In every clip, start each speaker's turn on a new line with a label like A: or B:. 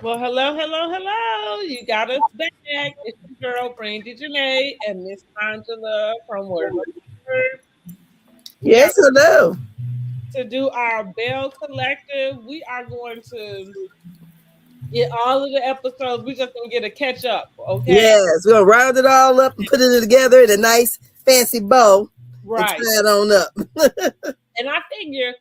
A: Well, hello, hello, hello. You got us back. It's your girl, Brandy Janae, and Miss Angela from Word of Word. We are
B: Yes, hello.
A: to do our Belle Collective. We are going to get all of the episodes. We just going to get a catch up, okay?
B: Yes, we're gonna round it all up and put it together in a nice fancy bow and tie
A: Right.
B: it on up.
A: And I figure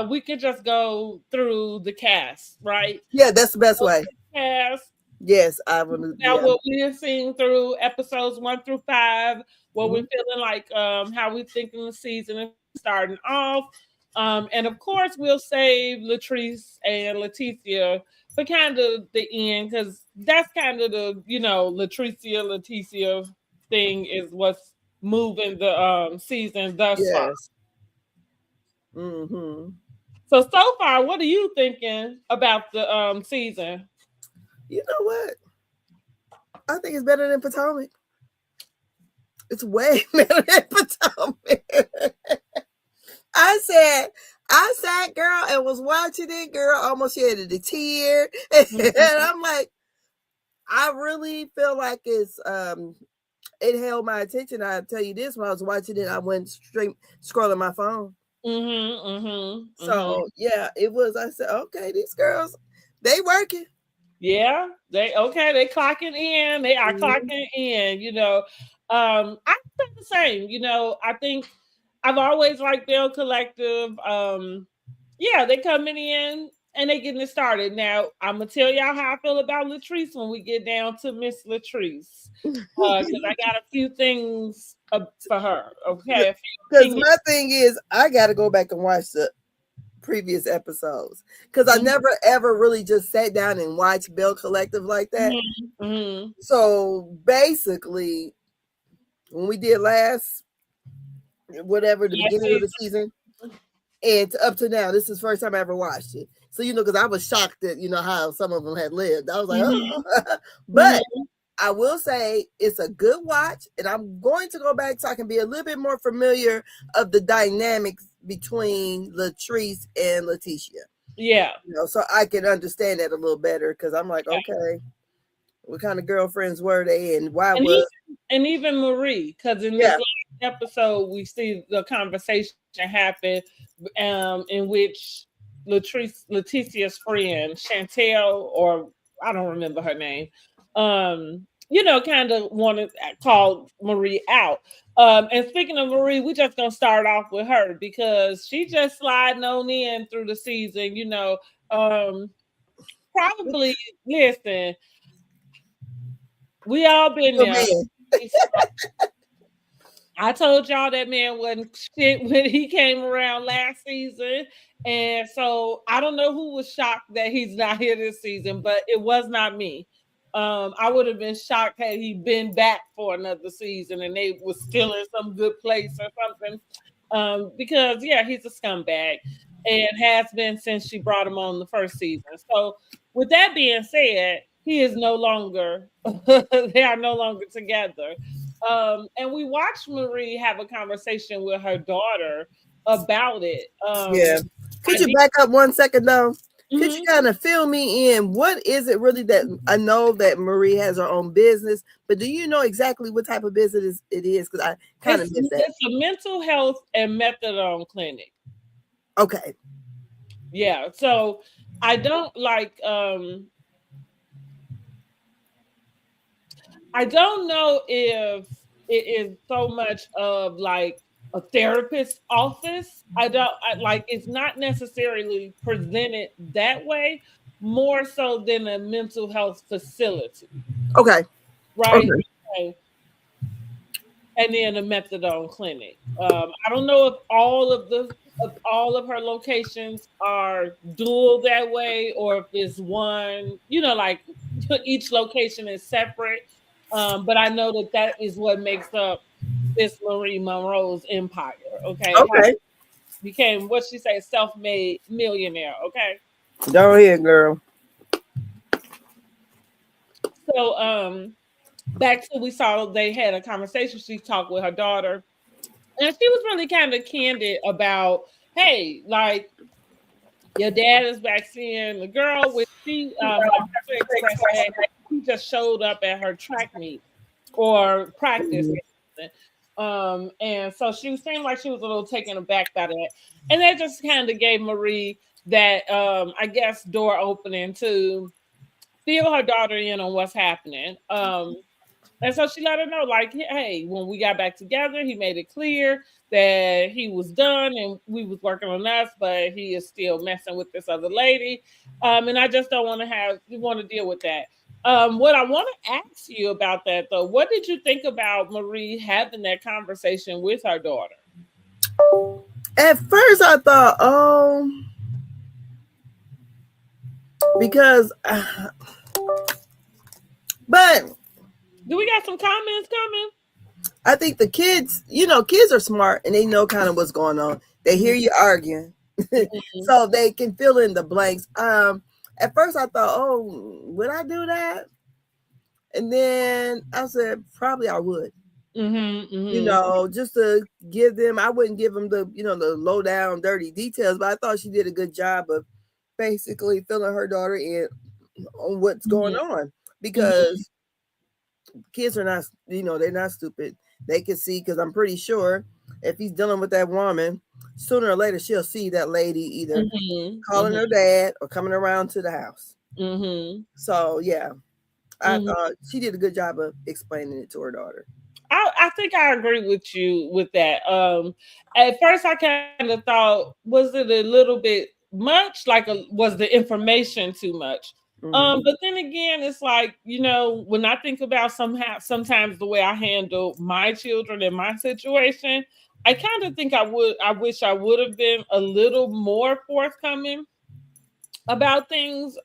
A: we could just go through the cast, right?
B: Yeah, that's the best way.
A: Cast.
B: Yes, I want to.
A: Now
B: Yeah.
A: what we have seen through episodes 1 through 5, what we're feeling like, how we thinking the season is starting off. And of course we'll save Latrice and Laticia for kind of the end, because that's kind of the, Laticia thing is what's moving the season thus far.
B: Yes. Mm-hmm.
A: So far, what are you thinking about the season?
B: You know what? I think it's better than Potomac. It's way better than Potomac. I said, I sat, girl, and was watching it, girl, almost shed a tear. And I'm like, I really feel like it held my attention. I tell you this, when I was watching it, I went straight scrolling my phone. So yeah, it was. I said, okay, these girls, they working.
A: Yeah, they clocking in. They are clocking in, I think the same, I think I've always liked Belle Collective. Yeah, they coming in and they getting it started. Now, I'm gonna tell y'all how I feel about Latrice when we get down to Miss Latrice. Because I got a few things for her. Okay.
B: Because my thing is, I got to go back and watch the previous episodes because I never ever really just sat down and watched Belle Collective like that. So basically, when we did last, whatever, the beginning of the season, and up to now, this is the first time I ever watched it. So because I was shocked at how some of them had lived. I was like, oh. But I will say it's a good watch, and I'm going to go back so I can be a little bit more familiar of the dynamics between Latrice and Laticia.
A: Yeah.
B: So I can understand that a little better because I'm like, okay, what kind of girlfriends were they, and why
A: and even Marie, because in this last episode we see the conversation happen, in which Leticia's friend Chantel, or I don't remember her name, kind of wanted to call Marie out. And speaking of Marie, we just gonna start off with her because she just sliding on in through the season. Probably listen. We all been there. I told y'all that man wasn't shit when he came around last season. And so I don't know who was shocked that he's not here this season, but it was not me. I would have been shocked had he been back for another season and they was still in some good place or something. Because he's a scumbag and has been since she brought him on the first season. So with that being said, he is no longer, they are no longer together. And we watched Marie have a conversation with her daughter about it.
B: Could you back up 1 second though? Could you kind of fill me in? What is it really that I know that Marie has her own business, but do you know exactly what type of business it is? Because I kind of missed that.
A: It's a mental health and methadone clinic.
B: Okay.
A: Yeah. So I don't I don't know if it is so much of like a therapist's office. It's not necessarily presented that way, more so than a mental health facility.
B: Okay.
A: Right. Okay. And then a methadone clinic. I don't know if all of her locations are dual that way, or if it's one, like each location is separate. But I know that is what makes up this Marie Monroe's empire. Okay.
B: Okay.
A: Became, what she say, self-made millionaire. Okay.
B: Go ahead, girl.
A: So back to, we saw they had a conversation. She talked with her daughter, and she was really kind of candid about, hey, like, your dad is back seeing the girl, which she like to express that he just showed up at her track meet or practice. And so she seemed like she was a little taken aback by that. And that just kind of gave Marie that I guess door opening to feel her daughter in on what's happening. And so she let her know, like, hey, when we got back together, he made it clear that he was done and we was working on us, but he is still messing with this other lady. And I just don't want to deal with that. What I want to ask you about that though, what did you think about Marie having that conversation with her daughter?
B: At first, I thought, because, but
A: do we got some comments coming?
B: I think the kids, kids are smart and they know kind of what's going on. They hear you arguing, so they can fill in the blanks. At first, I thought, oh, would I do that? And then I said, probably I would. Just to give them, I wouldn't give them the, the low down, dirty details, but I thought she did a good job of basically filling her daughter in on what's going on, because kids are not, they're not stupid. They can see, because I'm pretty sure if he's dealing with that woman, sooner or later she'll see that lady either calling her dad or coming around to the house. So yeah, I thought she did a good job of explaining it to her daughter.
A: I think I agree with you with that. At first, I kind of thought, was it a little bit much? Like, was the information too much? But then again, it's like, when I think about sometimes the way I handle my children in my situation, I kind of think I wish I would have been a little more forthcoming about things.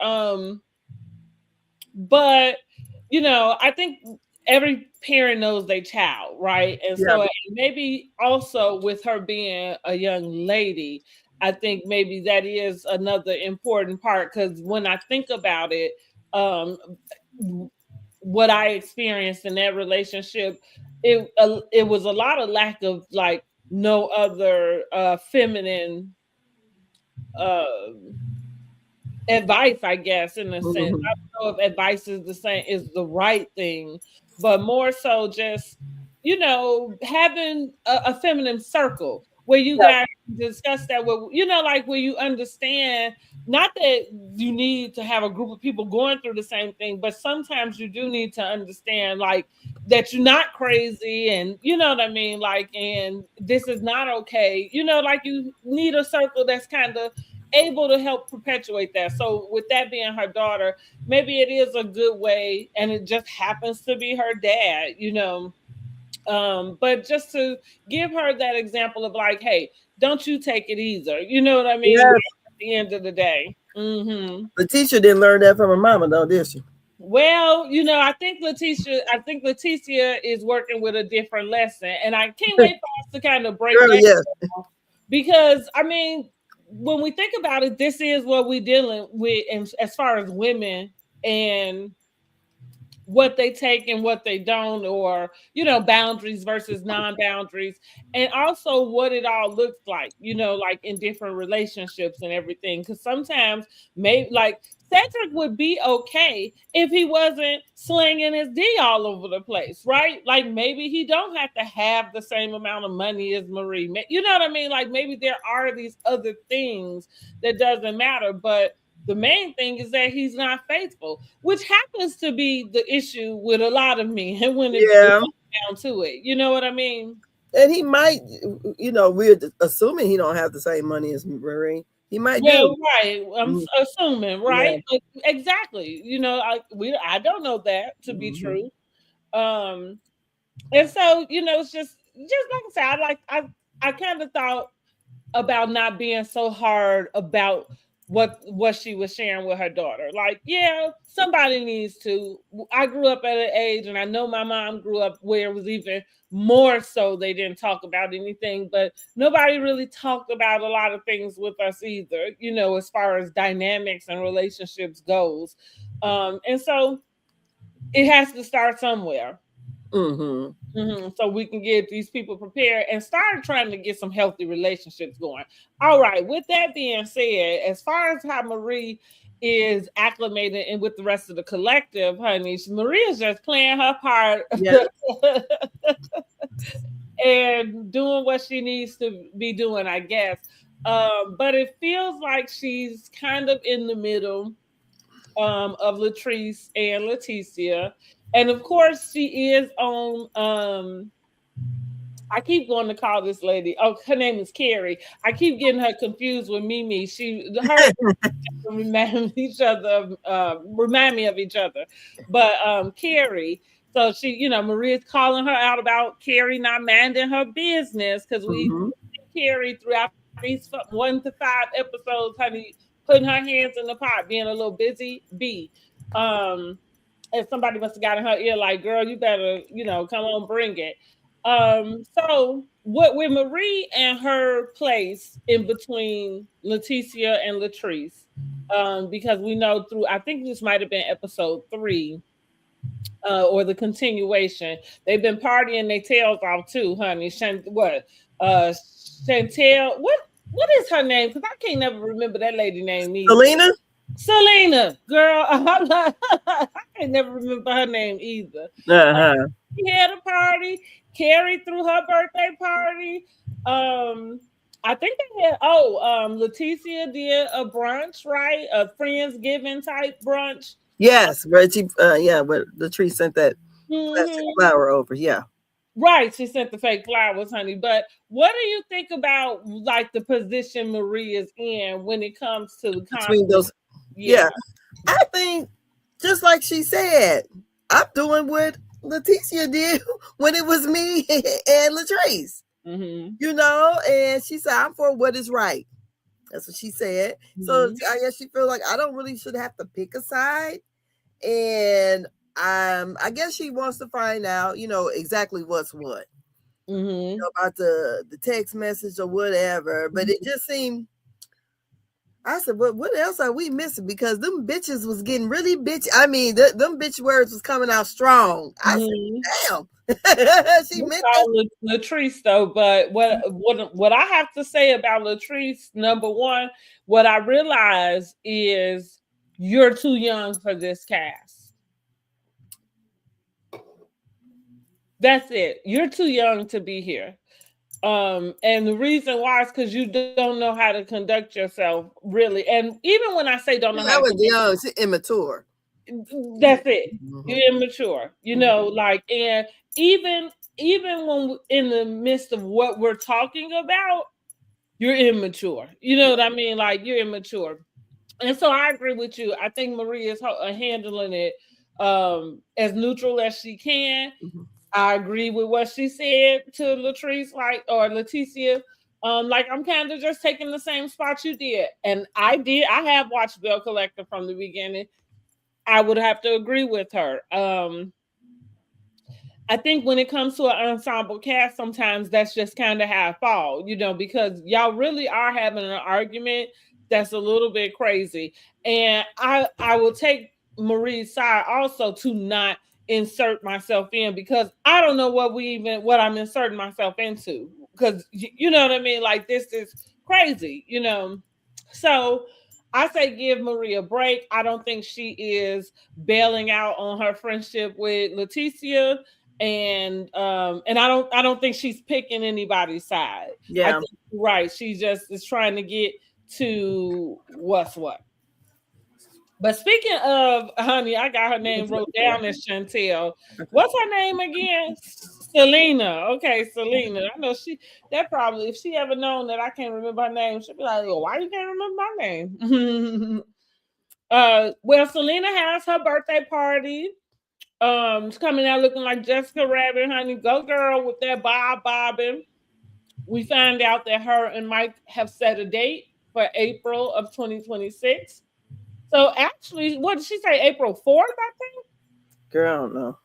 A: But I think every parent knows their child, right? And so maybe also with her being a young lady, I think maybe that is another important part, because when I think about it, what I experienced in that relationship, it was a lot of lack of like no other feminine advice, I guess, in a sense. I don't know if advice is the right thing, but more so just, having a feminine circle where you guys discuss that with, like where you understand, not that you need to have a group of people going through the same thing, but sometimes you do need to understand, like, that you're not crazy, and you know what I mean, like, and this is not okay, like you need a circle that's kind of able to help perpetuate that. So with that being her daughter, maybe it is a good way, and it just happens to be her dad, but just to give her that example of like, hey, don't you take it either, you know what I mean?
B: Yes.
A: At the end of the day.
B: Laticia didn't learn that from her mama, though, did she?
A: Well, I think Laticia is working with a different lesson, and I can't wait for us to kind of break that down, because I mean, when we think about it, this is what we're dealing with as far as women and what they take and what they don't, or boundaries versus non-boundaries, and also what it all looks like, like in different relationships and everything. Because sometimes, maybe like Cedric would be okay if he wasn't slinging his D all over the place, right? Like maybe he don't have to have the same amount of money as Marie, you know what I mean? Like maybe there are these other things that doesn't matter, but the main thing is that he's not faithful, which happens to be the issue with a lot of men when it comes down to it. You know what I mean?
B: And he might, we're assuming he don't have the same money as Marie. He might do.
A: Right. I'm assuming, right? Yeah. Exactly. I don't know that to be true. And so, it's just like I said, I kind of thought about not being so hard about what she was sharing with her daughter. Like, yeah, somebody needs to. I grew up at an age, and I know my mom grew up where it was even more so they didn't talk about anything, but nobody really talked about a lot of things with us either, as far as dynamics and relationships goes. And so it has to start somewhere. So we can get these people prepared and start trying to get some healthy relationships going. All right. With that being said, as far as how Marie is acclimated and with the rest of the collective, honey, Maria's just playing her part.
B: Yeah.
A: And doing what she needs to be doing, I guess. But it feels like she's kind of in the middle of Latrice and Laticia. And of course, she is on. I keep going to call this lady. Oh, her name is Kerri. I keep getting her confused with Mimi. Her remind each other, remind me of each other. But Kerri, so she, Maria's calling her out about Kerri not minding her business because we Kerri throughout these 1 to 5 episodes, honey, putting her hands in the pot, being a little busy bee. And somebody must have got in her ear like, girl, you better, come on, bring it. So what with Marie and her place in between Laticia and Latrice, because we know through, I think this might have been episode 3, or the continuation. They've been partying their tails off too, honey. Chantel, what is her name? Because I can't never remember that lady name either. Selena, girl. I can never remember her name either. She had a party. Kerri threw her birthday party. I think they had. Laticia did a brunch, right? A Friendsgiving type brunch.
B: Yes, where she, where Latrice sent that plastic flower over. Yeah.
A: Right, she sent the fake flowers, honey. But what do you think about like the position Marie is in when it comes to the
B: between those? Yeah, I think just like she said, I'm doing what Laticia did when it was me and Latrice. And she said, I'm for what is right. That's what she said. So I guess she feels like I don't really should have to pick a side. And I guess she wants to find out, exactly what's what. About the text message or whatever. But it just seemed, I said, well, what else are we missing? Because them bitches was getting really bitchy. I mean, them bitch words was coming out strong. I said, damn. She meant that.
A: Latrice though, but what I have to say about Latrice, number one, what I realize is you're too young for this cast. That's it. You're too young to be here. And the reason why is because you don't know how to conduct yourself, really. And even when I say don't know how,
B: I was young, she's immature.
A: That's it. You're immature, and even when in the midst of what we're talking about, you're immature. You know what I mean? Like, you're immature. And so I agree with you. I think Maria is handling it as neutral as she can. I agree with what she said to Latrice, or Laticia. I'm kind of just taking the same spot you did. And I have watched Belle Collector from the beginning. I would have to agree with her. I think when it comes to an ensemble cast, sometimes that's just kind of how I fall, because y'all really are having an argument that's a little bit crazy. And I will take Marie's side also to not insert myself in, because I don't know what I'm inserting myself into, because you know what I mean? Like, this is crazy, So I say give Marie a break. I don't think she is bailing out on her friendship with Laticia. And I don't think she's picking anybody's side.
B: Yeah.
A: I think you're right. She just is trying to get to what's what. But speaking of, honey, I got her name wrote down as Chantel. What's her name again? Selena. Okay, Selena. I know that probably, if she ever known that I can't remember her name, she'd be like, oh, why you can't remember my name? Well, Selena has her birthday party. She's coming out looking like Jessica Rabbit, honey. Go girl with that bobbing. We find out that her and Mike have set a date for April of 2026. So actually, what did she say? April 4th, I think?
B: Girl, I don't know.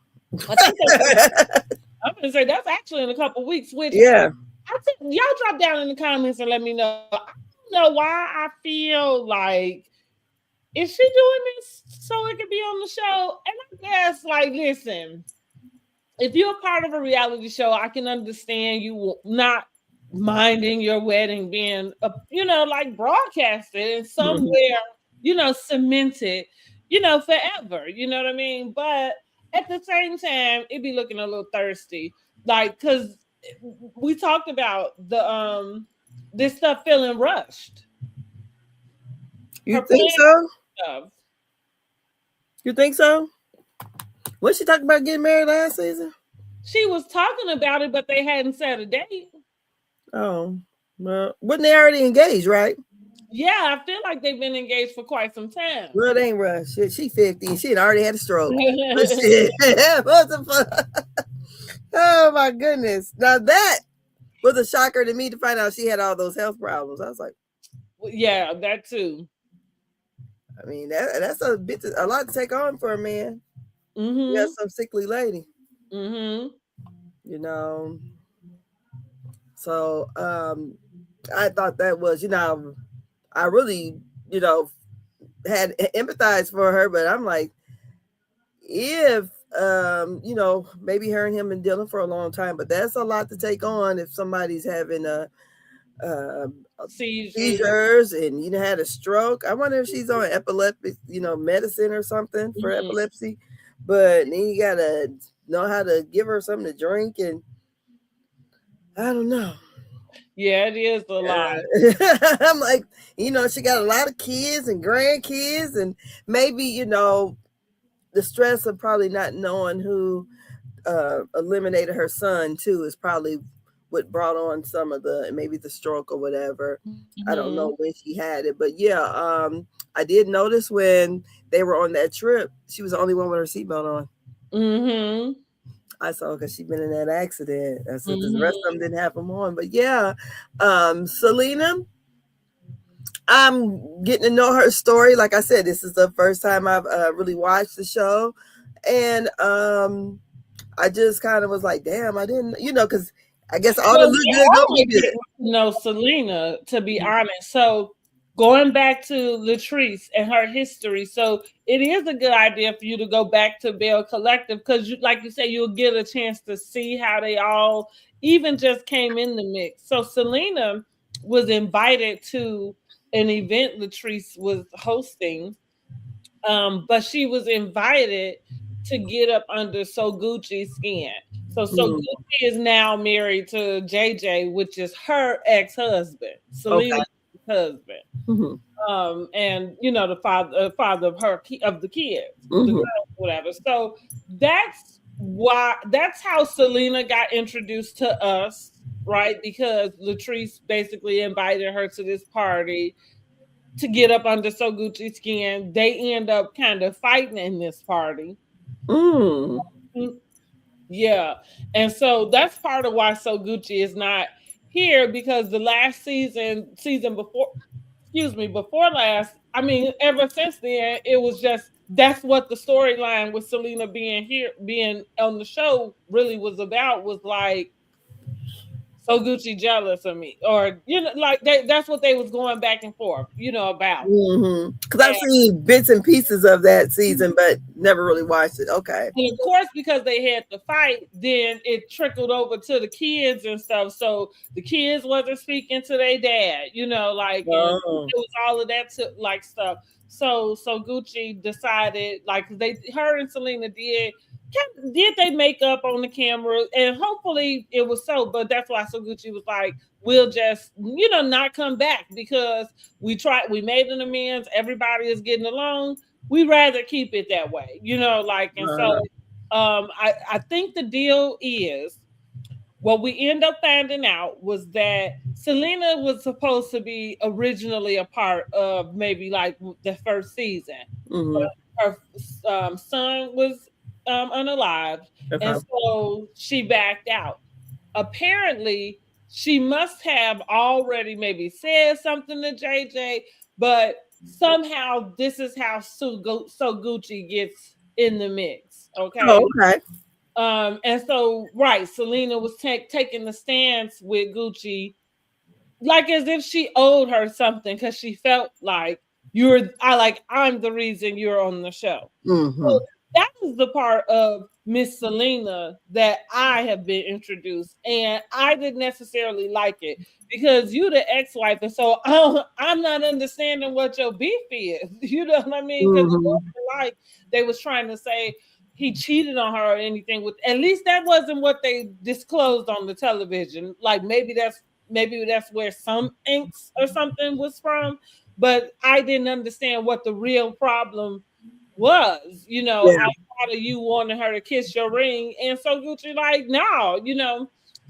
A: I'm gonna say that's actually in a couple weeks, which
B: yeah.
A: I think y'all drop down in the comments and let me know. I don't know why I feel like, is she doing this so it could be on the show? And I guess, listen, if you're a part of a reality show, I can understand you not minding your wedding being, like broadcasted and somewhere, cemented, forever. You know what I mean? But at the same time, it be looking a little thirsty, like because we talked about this stuff feeling rushed.
B: You think so?
A: Stuff.
B: You think so? Was she talking about getting married last season?
A: She was talking about it, but they hadn't set a date.
B: Oh, well, wasn't they already engaged, right?
A: Yeah, I feel like they've been engaged for quite some time.
B: Well, it ain't rush. She 50 and she had already had a stroke. But shit, what the fuck? Oh my goodness! Now that was a shocker to me to find out she had all those health problems. I was like,
A: yeah, that too.
B: I mean, that's a lot to take on for a man.
A: Mm-hmm.
B: You got some sickly lady.
A: Mm-hmm.
B: You know. So I thought that was, I really, had empathized for her, but I'm like, if maybe her and him been dealing for a long time, but that's a lot to take on if somebody's having seizures and had a stroke. I wonder if she's on epileptic, medicine or something for epilepsy. But then you gotta know how to give her something to drink, and I don't know.
A: Yeah, it is a lot.
B: I'm like, she got a lot of kids and grandkids, and maybe, the stress of probably not knowing who eliminated her son too is probably what brought on some of maybe the stroke or whatever. I don't know when she had it, but yeah, I did notice when they were on that trip, she was the only one with her seatbelt on. I saw because she'd been in that accident. I said the rest of them didn't have them on. But yeah, Selena, I'm getting to know her story. Like I said, this is the first time I've really watched the show. And I just kind of was like, damn, I didn't, because I guess all the look good don't be good.
A: No, Selena, to be honest. So going back to Latrice and her history, so it is a good idea for you to go back to Belle Collective because, like you say, you'll get a chance to see how they all even just came in the mix. So Selena was invited to an event Latrice was hosting, but she was invited to get up under So Gucci's skin. So Gucci is now married to JJ, which is her ex-husband, Selena's husband. And the father of the kids, the girls, whatever. So that's how Selena got introduced to us, right? Because Latrice basically invited her to this party to get up under So Gucci's skin. They end up kind of fighting in this party. Yeah. And so that's part of why So Gucci is not here, because the last season before last, I mean, ever since then, it was just, that's what the storyline with Selena being on the show really was about, was like, So Gucci jealous of me, or like that's what they was going back and forth, about.
B: Because I've seen bits and pieces of that season, but never really watched it. Okay.
A: And of course, because they had to fight, then it trickled over to the kids and stuff. So the kids wasn't speaking to their dad, like and it was all of that stuff. So Gucci decided, like, her and Selena did they make up on the camera, and hopefully it was so, but that's why So Gucci was like, we'll just not come back, because we made an amends, everybody is getting along, we'd rather keep it that way, and so I think the deal is, what we end up finding out was that Selena was supposed to be originally a part of maybe like the first season, but her son was unalived, and so she backed out. Apparently, she must have already maybe said something to JJ, but somehow this is how So Gucci gets in the mix. Okay.
B: Okay.
A: And so, right, Selena was taking the stance with Gucci, like as if she owed her something, because she felt like I'm the reason you're on the show. So that is the part of Miss Selena that I have been introduced, and I didn't necessarily like it because you the ex-wife, and so I'm not understanding what your beef is. You know what I mean? Because it wasn't like they was trying to say he cheated on her or anything. With at least that wasn't what they disclosed on the television. Like maybe that's where some angst or something was from, but I didn't understand what the real problem was, outside of you wanting her to kiss your ring. And so Gucci like, no.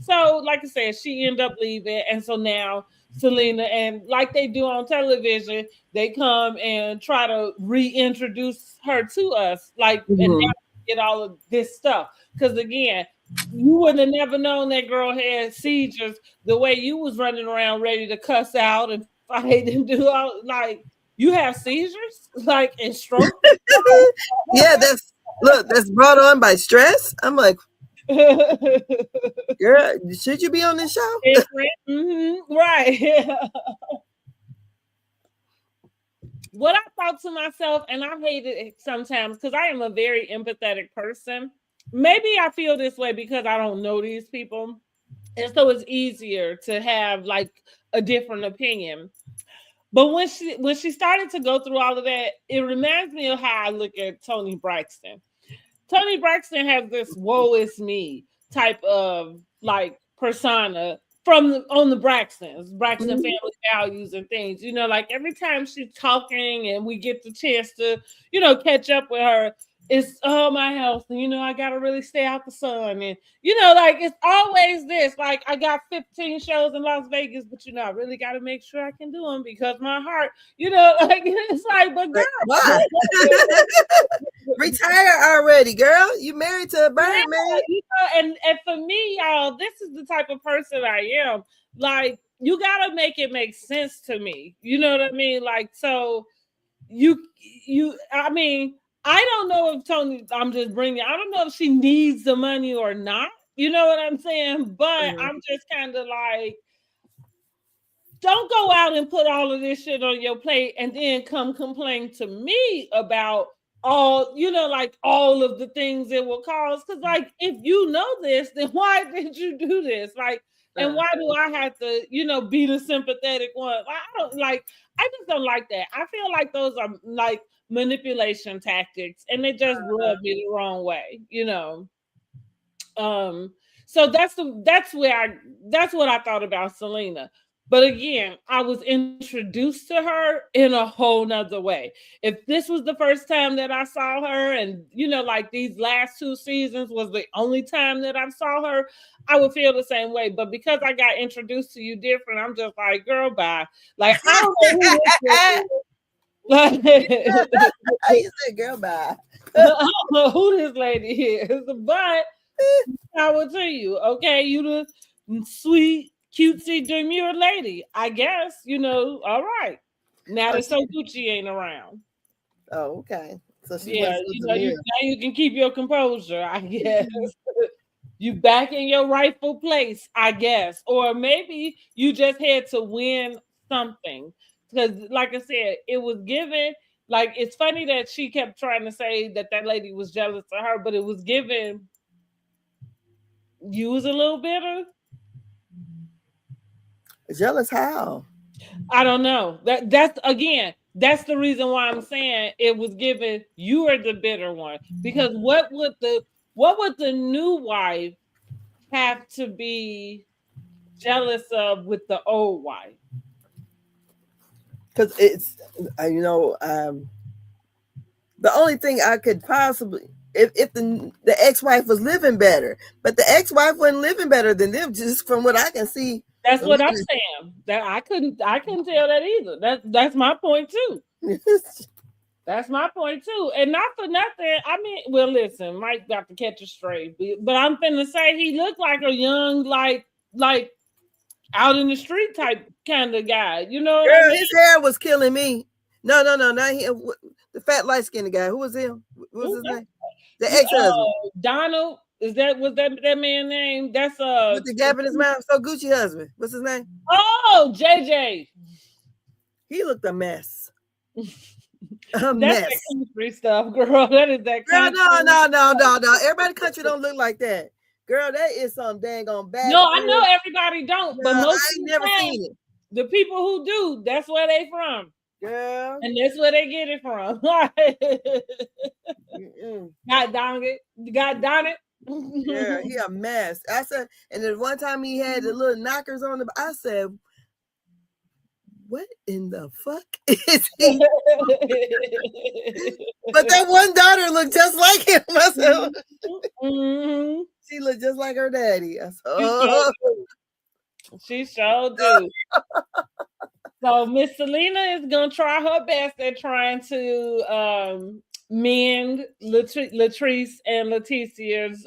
A: So like I said, she ended up leaving. And so now Selena, and like they do on television, they come and try to reintroduce her to us. Like, and now get all of this stuff. Because again, you would have never known that girl had seizures the way you was running around ready to cuss out and fight and do all like you have seizures, like and stroke.
B: Yeah, that's brought on by stress. I'm like, girl, should you be on this show?
A: Right. What I thought to myself, and I hated it sometimes because I am a very empathetic person. Maybe I feel this way because I don't know these people. And so it's easier to have like a different opinion. But when she started to go through all of that, it reminds me of how I look at Toni Braxton. Toni Braxton has this "woe is me" type of like persona on the Braxton family values and things. Like every time she's talking and we get the chance to, catch up with her, it's my health, and I gotta really stay out the sun, and like it's always this. Like I got 15 shows in Las Vegas, but I really gotta make sure I can do them because my heart, like it's like, but girl,
B: why? Retire already, girl. You married to a bird man.
A: And for me, y'all, this is the type of person I am. Like, you gotta make it make sense to me. You know what I mean? Like, so I mean, I don't know if Toni, I don't know if she needs the money or not. You know what I'm saying? But I'm just kind of like, don't go out and put all of this shit on your plate and then come complain to me about all, like all of the things it will cause. Because, like, if you know this, then why did you do this? Like, and why do I have to, be the sympathetic one? I just don't like that. I feel like those are like manipulation tactics, and it just rubbed me the wrong way, So that's what I thought about Selena. But again, I was introduced to her in a whole nother way. If this was the first time that I saw her, and like these last 2 seasons was the only time that I saw her, I would feel the same way. But because I got introduced to you different, I'm just like, girl, bye. Like, I don't know who
B: I said, girl, bye.
A: I don't know who this lady is, but I will tell you, okay, you the sweet, cutesy, demure lady. I guess, all right. Now that So Gucci ain't around.
B: Oh, okay. So she
A: now you can keep your composure, I guess. You back in your rightful place, I guess. Or maybe you just had to win something. Because, like I said, it was given. Like, it's funny that she kept trying to say that lady was jealous of her, but it was given. You was a little bitter.
B: Jealous how?
A: I don't know. That's the reason why I'm saying it was given. You are the bitter one, because what would the new wife have to be jealous of with the old wife?
B: Because it's the only thing I could possibly, if the ex-wife was living better, but the ex-wife wasn't living better than them, just from what I can see.
A: That's what I'm saying. That I couldn't tell that either. That's my point too. That's my point too. And not for nothing. I mean, well, listen, Mike got to catch a stray, but I'm finna say he looked like a young, like out in the street type kind of guy. You know what I mean?
B: His hair was killing me. No, not him. The fat light skinned guy. Who was him? What was his name? The ex-husband.
A: Donald. Was that man name? That's
B: with the gap in his mouth. So Gucci husband. What's his name?
A: Oh, JJ.
B: He looked a mess. A
A: That's
B: mess.
A: that country stuff, girl. That is that
B: Girl,
A: country.
B: no. Everybody country don't look like that. Girl, that is some dang on bad.
A: No, I know everybody don't, but most
B: I ain't never seen it.
A: The people who do, that's where they from.
B: Girl.
A: And that's where they get it from. God darn it. God darn it.
B: Yeah, he a mess. I said, and then one time he had the little knockers on the, I said, what in the fuck is he? But that one daughter looked just like him. I said, she looked just like her daddy. I said, oh.
A: She sure do. So Miss Selena is gonna try her best at trying to mend Latrice and Laticia's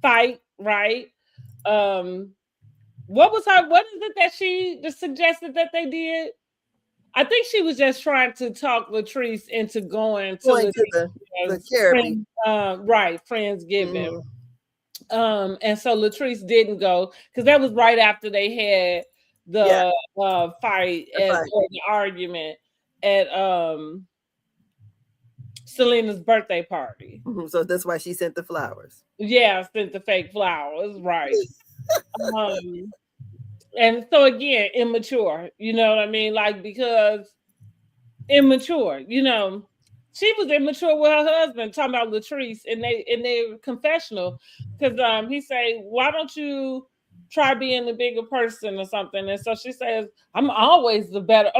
A: fight, right? What is it that she just suggested that they did? I think she was just trying to talk Latrice into going to
B: the therapy.
A: Right, Friendsgiving. And so Latrice didn't go because that was right after they had the fight or the argument at Selena's birthday party.
B: So that's why she sent the flowers.
A: Yeah, sent the fake flowers, right. And so again, immature, you know what I mean? Like, because immature, you know, she was immature with her husband talking about Latrice in their confessional, because he say, why don't you try being the bigger person or something? And so she says, I'm always the better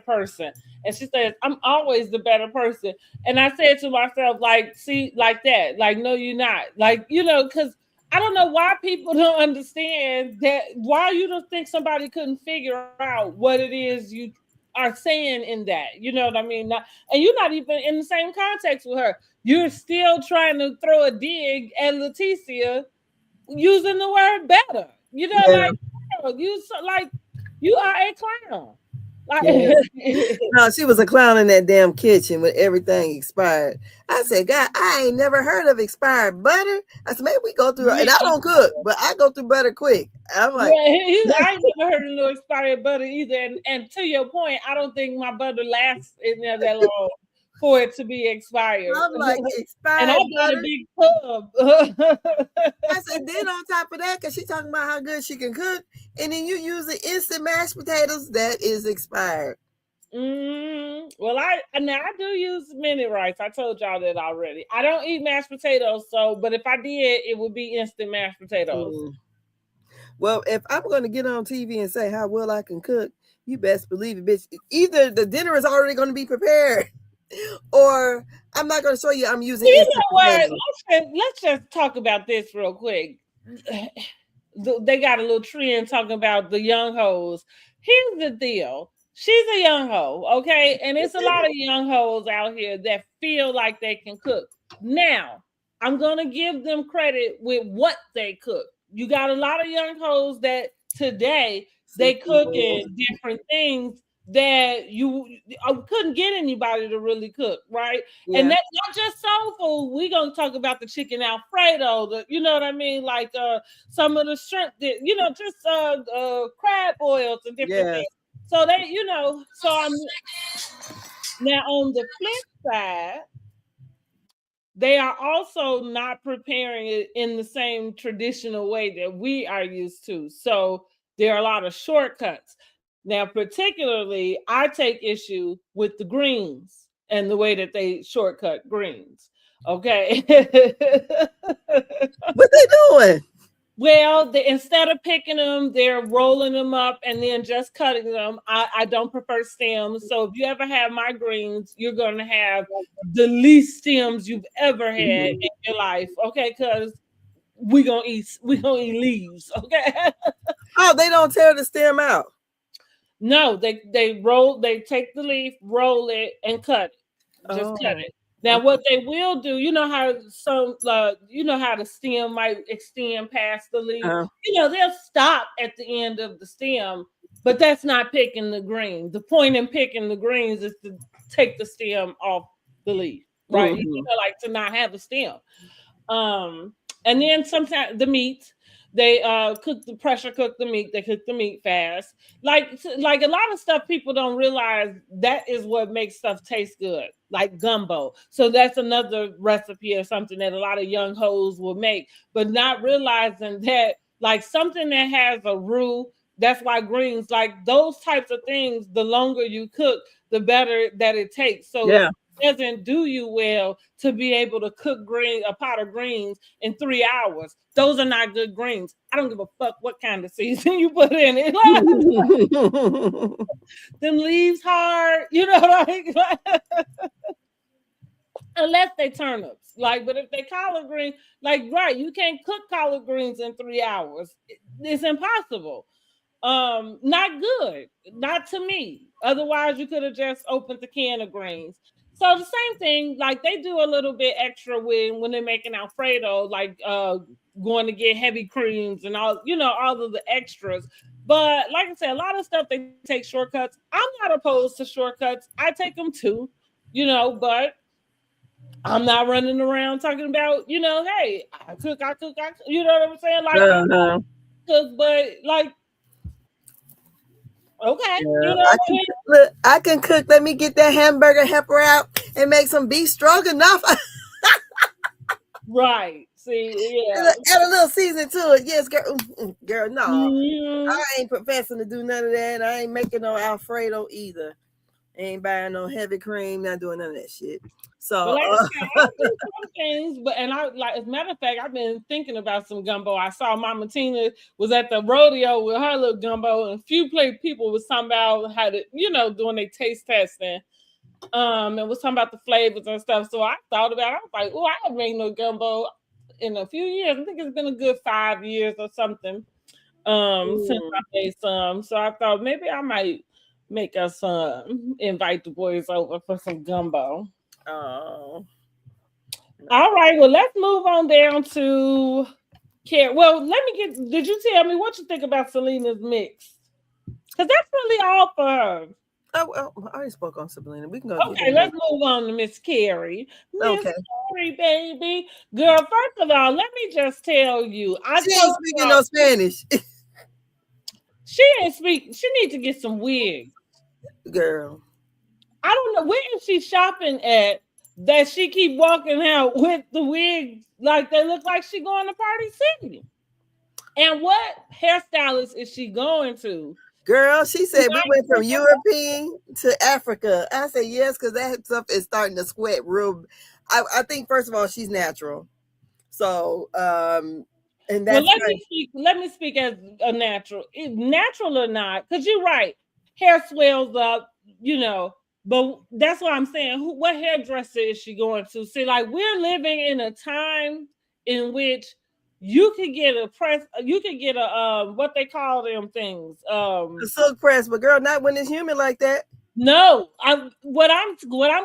A: person. And she says, I'm always the better person. And I said to myself, like, see, like that, like, no, you're not. Like, you know, because I don't know why people don't understand that, why you don't think somebody couldn't figure out what it is you are saying in that, you know what I mean? And you're not even in the same context with her. You're still trying to throw a dig at Laticia using the word better. You know, you are a clown. Like,
B: no, she was a clown in that damn kitchen when everything expired. I said, God, I ain't never heard of expired butter. I said, maybe we go through, and I don't cook, but I go through butter quick. I'm like,
A: I ain't never heard of no expired butter either. And to your point, I don't think my butter lasts in there that long for it to be expired.
B: I'm like, expired
A: and I got a big tub.
B: I said, then on top of that, because she's talking about how good she can cook, and then you use the instant mashed potatoes, that is expired.
A: Well, I do use mini rice. I told y'all that already. I don't eat mashed potatoes, but if I did, it would be instant mashed potatoes.
B: Well, if I'm going to get on TV and say how well I can cook, you best believe it, bitch. Either the dinner is already going to be prepared, or I'm not going to show you I'm using.
A: You know what? Let's just talk about this real quick. They got a little trend talking about the young hoes. Here's the deal. She's a young hoe, okay? And it's a lot of young hoes out here that feel like they can cook. Now, I'm going to give them credit with what they cook. You got a lot of young hoes that today they cook in different things that you couldn't get anybody to really cook, right? Yeah. And that's not just soul food. We're going to talk about the chicken Alfredo, you know what I mean? Like some of the shrimp, just crab oils and different things. So they, now on the flip side, they are also not preparing it in the same traditional way that we are used to. So there are a lot of shortcuts. Now, particularly, I take issue with the greens and the way that they shortcut greens. Okay.
B: What they doing?
A: Well, instead of picking them, they're rolling them up and then just cutting them. I don't prefer stems. So if you ever have my greens, you're going to have the least stems you've ever had in your life. Okay, because we're going to eat leaves. Okay.
B: Oh, they don't tear the stem out.
A: No, they take the leaf, roll it, and cut it. Just cut it. Now, what they will do, you know how the stem might extend past the leaf. They'll stop at the end of the stem, but that's not picking the green. The point in picking the greens is to take the stem off the leaf, right? Like to not have a stem. And then sometimes the meat, They pressure cook the meat. They cook the meat fast. Like a lot of stuff people don't realize that is what makes stuff taste good. Like gumbo. So that's another recipe or something that a lot of young hoes will make, but not realizing that like something that has a roux. That's why greens, like those types of things, the longer you cook, the better that it takes. So
B: yeah.
A: It doesn't do you well to be able to cook a pot of greens in 3 hours. Those are not good greens. I don't give a fuck what kind of season you put in it. Them leaves hard, unless they turnips. But if they collard greens, right, you can't cook collard greens in 3 hours. It's impossible. Not good, not to me. Otherwise, you could have just opened the can of greens. So the same thing, like they do a little bit extra when they're making Alfredo, going to get heavy creams and all, all of the extras. But like I said, a lot of stuff they take shortcuts. I'm not opposed to shortcuts. I take them too, but I'm not running around talking about, hey, I cook, you know what I'm saying? I cook, but okay,
B: I can cook. Let me get that hamburger helper out and make some beef stroganoff.
A: Right. See, yeah.
B: Add a little season to it. Yes, girl. Girl, no. Mm-hmm. I ain't professing to do none of that. I ain't making no Alfredo either. I ain't buying no heavy cream. Not doing none of that shit. So,
A: I do some things, as a matter of fact, I've been thinking about some gumbo. I saw Mama Tina was at the rodeo with her little gumbo, and a few people was talking about how to, doing their taste testing, and was talking about the flavors and stuff. So I thought about it. I was like, oh, I haven't made no gumbo in a few years. I think it's been a good 5 years or something, since I made some. So I thought maybe I might make us invite the boys over for some gumbo. Oh. All right. Well, let's move on down to Kerri. Well, did you tell me what you think about Selena's mix? Because that's really all for her.
B: Oh, well, I already spoke on Selena. We can go.
A: Okay, let's move on to Miss Kerri. Miss Kerri, baby. Girl, first of all, let me just tell you.
B: She ain't speaking no Spanish.
A: She ain't speak. She needs to get some wigs.
B: Girl.
A: I don't know. Where is she shopping at that she keep walking out with the wigs like they look like she going to Party City? And what hairstylist is she going to?
B: Girl, she said we went from European to Africa. I said yes, because that stuff is starting to sweat real. I think first of all, she's natural. So and that's
A: let me speak as a natural. Natural or not, because you're right. Hair swells up, but that's what I'm saying. What hairdresser is she going to? See, we're living in a time in which you could get a what they call them things,
B: a silk press, but girl, not when it's humid like that.
A: No, what I'm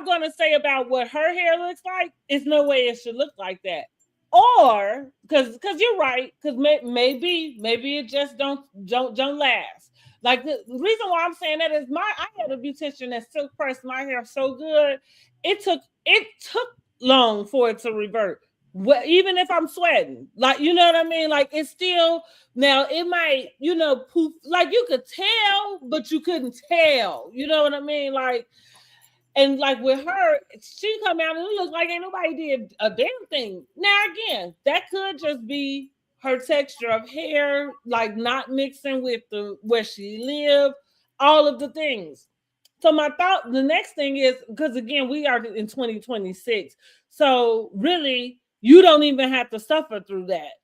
A: going to say about what her hair looks like is no way it should look like that. Or because you're right, because maybe it just don't last. Like the reason why I'm saying that is I had a beautician that silk pressed my hair so good, it took long for it to revert. Even if I'm sweating, you know what I mean? It's still, now it might, poof, you could tell, but you couldn't tell. You know what I mean? And with her, she come out and it looks like ain't nobody did a damn thing. Now again, that could just be her texture of hair, not mixing with where she lived, all of the things. So the next thing is, because again, we are in 2026. So really, you don't even have to suffer through that.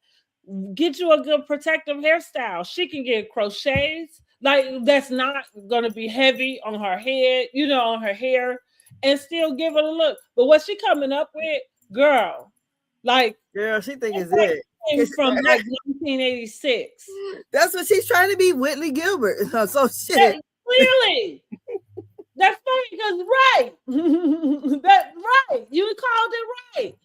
A: Get you a good protective hairstyle. She can get crochets. That's not going to be heavy on her head, on her hair, and still give it a look. But what she coming up with, girl,
B: she think is it.
A: From 1986.
B: That's what she's trying to be, Whitley Gilbert. So shit.
A: Clearly. That's funny because that's right. You called it right.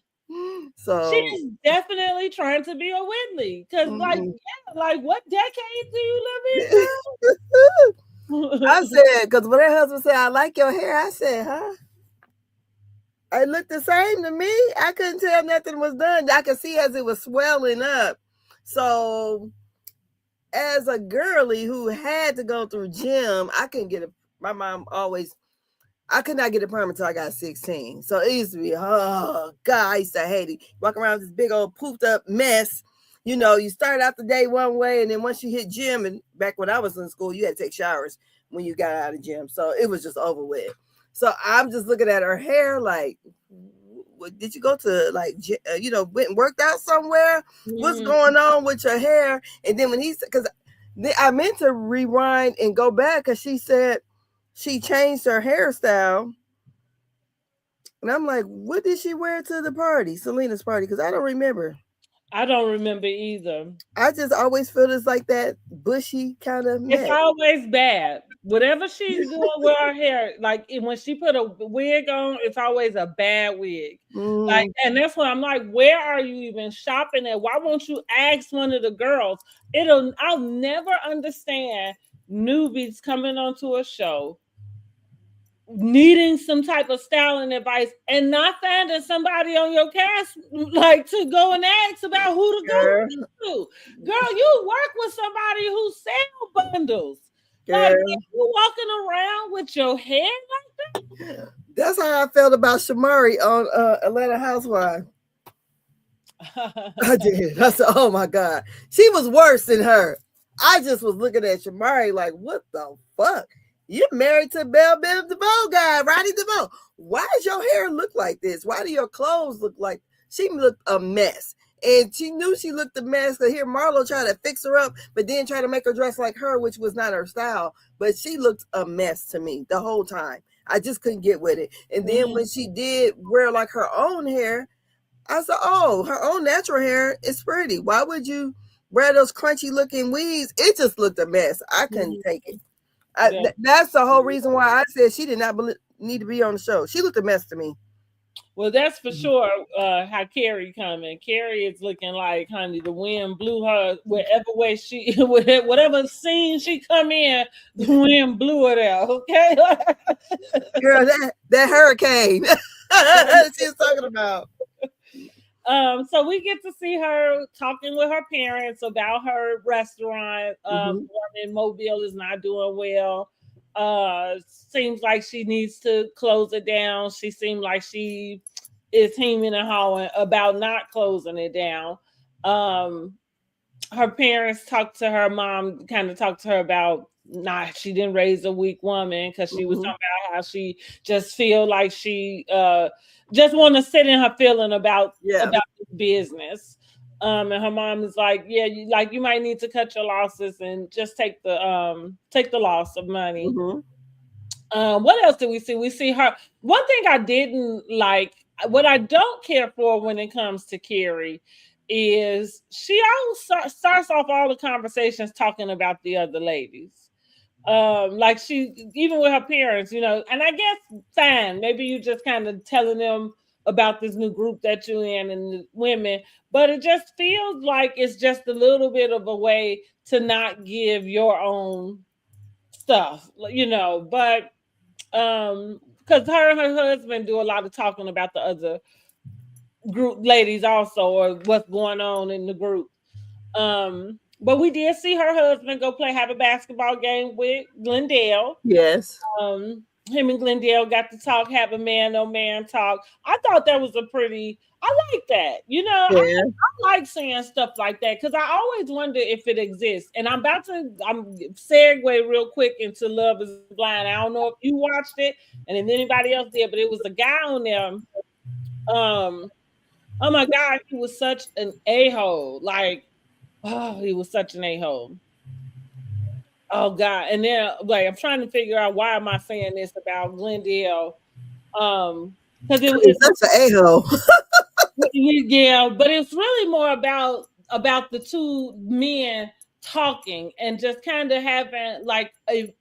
A: So she's definitely trying to be a Whitley. Because what decade do you live
B: in? I said, because when her husband said, I like your hair, I said, huh? It looked the same to me. I couldn't tell nothing was done. I could see as it was swelling up. So as a girly who had to go through gym, I couldn't get my mom always, I could not get a permit until I got 16. So it used to be, oh God, I used to hate it. Walking around with this big old pooped up mess. You know, you start out the day one way, and then once you hit gym, and back when I was in school, you had to take showers when you got out of gym. So it was just over with. So I'm just looking at her hair like, did you go to like, went and worked out somewhere? What's going on with your hair? And then when he said, because I meant to rewind and go back because she said she changed her hairstyle. And I'm like, what did she wear to the party, Selena's party? Because I don't remember.
A: I don't remember either.
B: I just always feel it's like that bushy kind of
A: It's
B: mess.
A: always bad. Whatever she's doing with her hair, like when she put a wig on, it's always a bad wig. Like, and that's when I'm like, where are you even shopping at? Why won't you ask one of the girls? I'll never understand newbies coming onto a show needing some type of styling advice and not finding somebody on your cast like to go and ask about who to go to. Girl, you work with somebody who sell bundles. Like you walking around with your hair like
B: that. That's how I felt about Shamari on Atlanta Housewives. I did. I said, oh my God. She was worse than her. I just was looking at Shamari like, what the fuck? You're married to Belle DeVoe guy, Roddy DeVoe. Why does your hair look like this? Why do your clothes look like? She looked a mess. And she knew she looked a mess. Because here Marlo tried to fix her up, but then try to make her dress like her, which was not her style. But she looked a mess to me the whole time. I just couldn't get with it. And then when she did wear like her own hair, I said, oh, her own natural hair is pretty. Why would you wear those crunchy looking weaves? It just looked a mess. I couldn't take it. That's the whole reason why I said she did not need to be on the show. She looked a mess to me.
A: Well, that's for sure how Kerri coming. Kerri is looking like, honey, the wind blew her wherever way she, whatever scene she come in, the wind blew her there, okay?
B: Girl, that hurricane she's talking about.
A: So we get to see her talking with her parents about her restaurant. One in Mobile is not doing well. Seems like she needs to close it down. She seemed like she is hemming and hawing about not closing it down. Her parents talked to her mom, kind of talked to her about she didn't raise a weak woman because she was talking about how she just feel like she just want to sit in her feeling about this business. And her mom is like, yeah, you might need to cut your losses and just take the loss of money. What else did we see? We see her. One thing I didn't like, what I don't care for when it comes to Kerri, is she always starts off all the conversations talking about the other ladies. Like she, even with her parents, and I guess fine, maybe you just kind of telling them about this new group that you're in and the women, but it just feels like it's just a little bit of a way to not give your own stuff, but because her and her husband do a lot of talking about the other group ladies also, or what's going on in the group. But we did see her husband have a basketball game with Glendale.
B: Yes.
A: Him and Glendale got to talk, have a man-on-man talk. I thought that was I like that. I like saying stuff like that because I always wonder if it exists. And I'm segue real quick into Love is Blind. I don't know if you watched it and if anybody else did, but it was a guy on there. Oh my God, he was such an a-hole. Like, oh, he was such an a-hole. Oh God. And then I'm trying to figure out why am I saying this about Glendale. Because it's
B: such an a-hole.
A: Yeah, but it's really more about the two men talking and just kind of having like a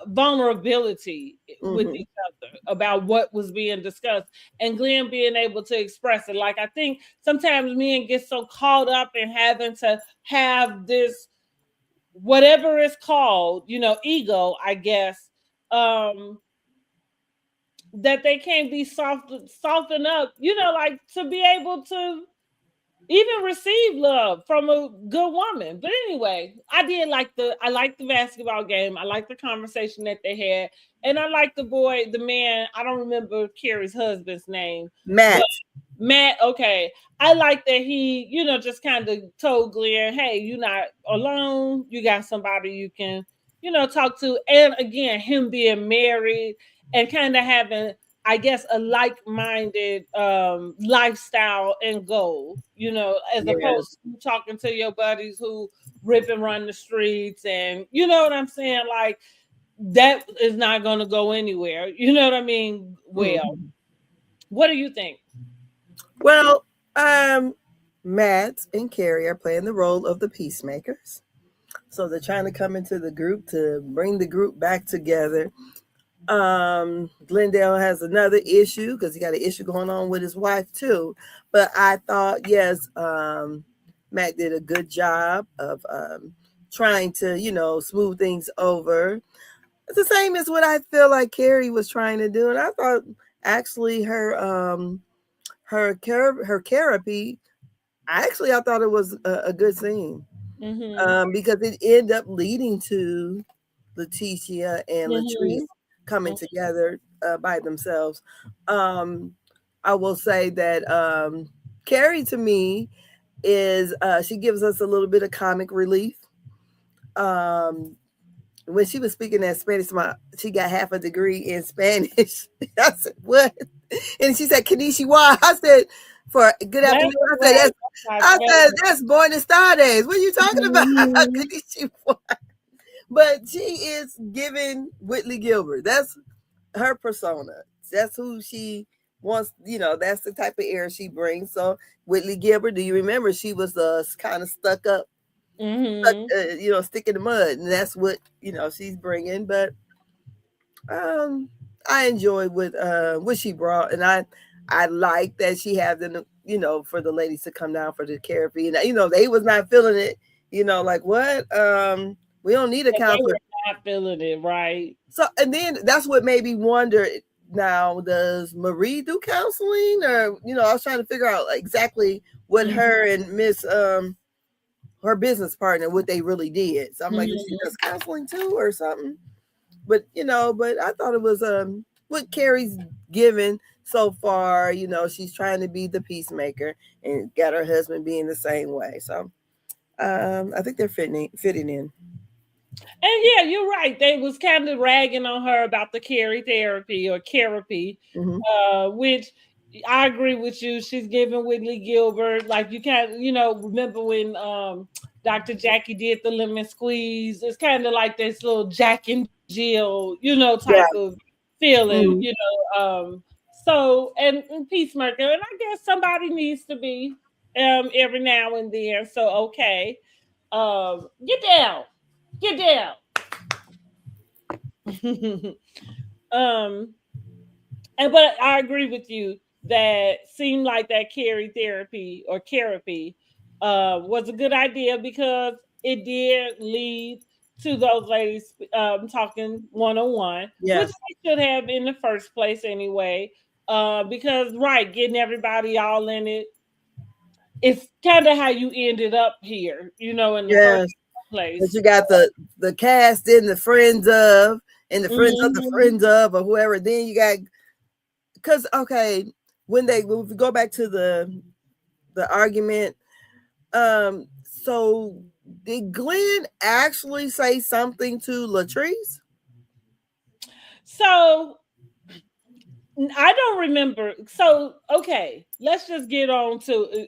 A: vulnerability with each other about what was being discussed, and Glenn being able to express it. Like, I think sometimes men get so caught up in having to have this, whatever it's called, ego, I guess, that they can't be softened up, like to be able to even receive love from a good woman. But anyway, I like the basketball game. I like the conversation that they had. And I like the man, I don't remember Kerri's husband's name.
B: Matt.
A: But Matt, okay. I like that he, just kind of told Glenn, hey, you're not alone. You got somebody you can, talk to. And again, him being married and kind of having, I guess, a like-minded lifestyle and goal, as opposed
B: Yes.
A: to talking to your buddies who rip and run the streets, and you know what I'm saying? Like, that is not going to go anywhere. You know what I mean? Well, what do you think?
B: Well, Matt and Kerri are playing the role of the peacemakers. So they're trying to come into the group to bring the group back together. Glendale has another issue because he got an issue going on with his wife too. But I thought, yes, Matt did a good job of trying to, smooth things over. It's the same as what I feel like Kerri was trying to do. And I thought actually her therapy, I thought it was a good scene. Because it ended up leading to Laticia and Latrice coming together by themselves. I will say that Kerri to me is she gives us a little bit of comic relief. When she was speaking that Spanish, she got half a degree in Spanish. I said, what? And she said, Konnichiwa. I said, for good afternoon. I said, that's Buenos Tardes. What are you talking about? Konnichiwa. But she is giving Whitley Gilbert. That's her persona. That's who she wants. That's the type of air she brings. So Whitley Gilbert, do you remember she was kind of stuck up, stick in the mud, and that's what she's bringing. But I enjoyed what she brought, and I like that she had them, for the ladies to come down for the therapy, and they was not feeling it, like what, we don't need a counselor.
A: Not feeling it, right?
B: So, and then that's what made me wonder. Now, does Marie do counseling, or I was trying to figure out exactly what her and Miss her business partner, what they really did. So I'm like, is she does counseling too or something? But but I thought it was what Kerri's given so far. She's trying to be the peacemaker and got her husband being the same way. So I think they're fitting in.
A: And yeah, you're right. They was kind of ragging on her about the Kerri-Therepy or therapy, which I agree with you. She's giving Whitley Gilbert, like, you can't, remember when Dr. Jackie did the lemon squeeze. It's kind of like this little Jack and Jill, type of feeling, So, and peacemaker, and I guess somebody needs to be every now and then. So, okay, get down. But I agree with you that seemed like that Kerri-Therepy or therapy was a good idea because it did lead to those ladies talking one-on-one, which they should have in the first place anyway. Because getting everybody all in it, it's kind of how you ended up here, in the first place.
B: But you got the cast and the friends of, and the friends of the friends of, or whoever. Then you got, because when we go back to the argument, so did Glenn actually say something to Latrice?
A: So I don't remember. So okay, let's just get on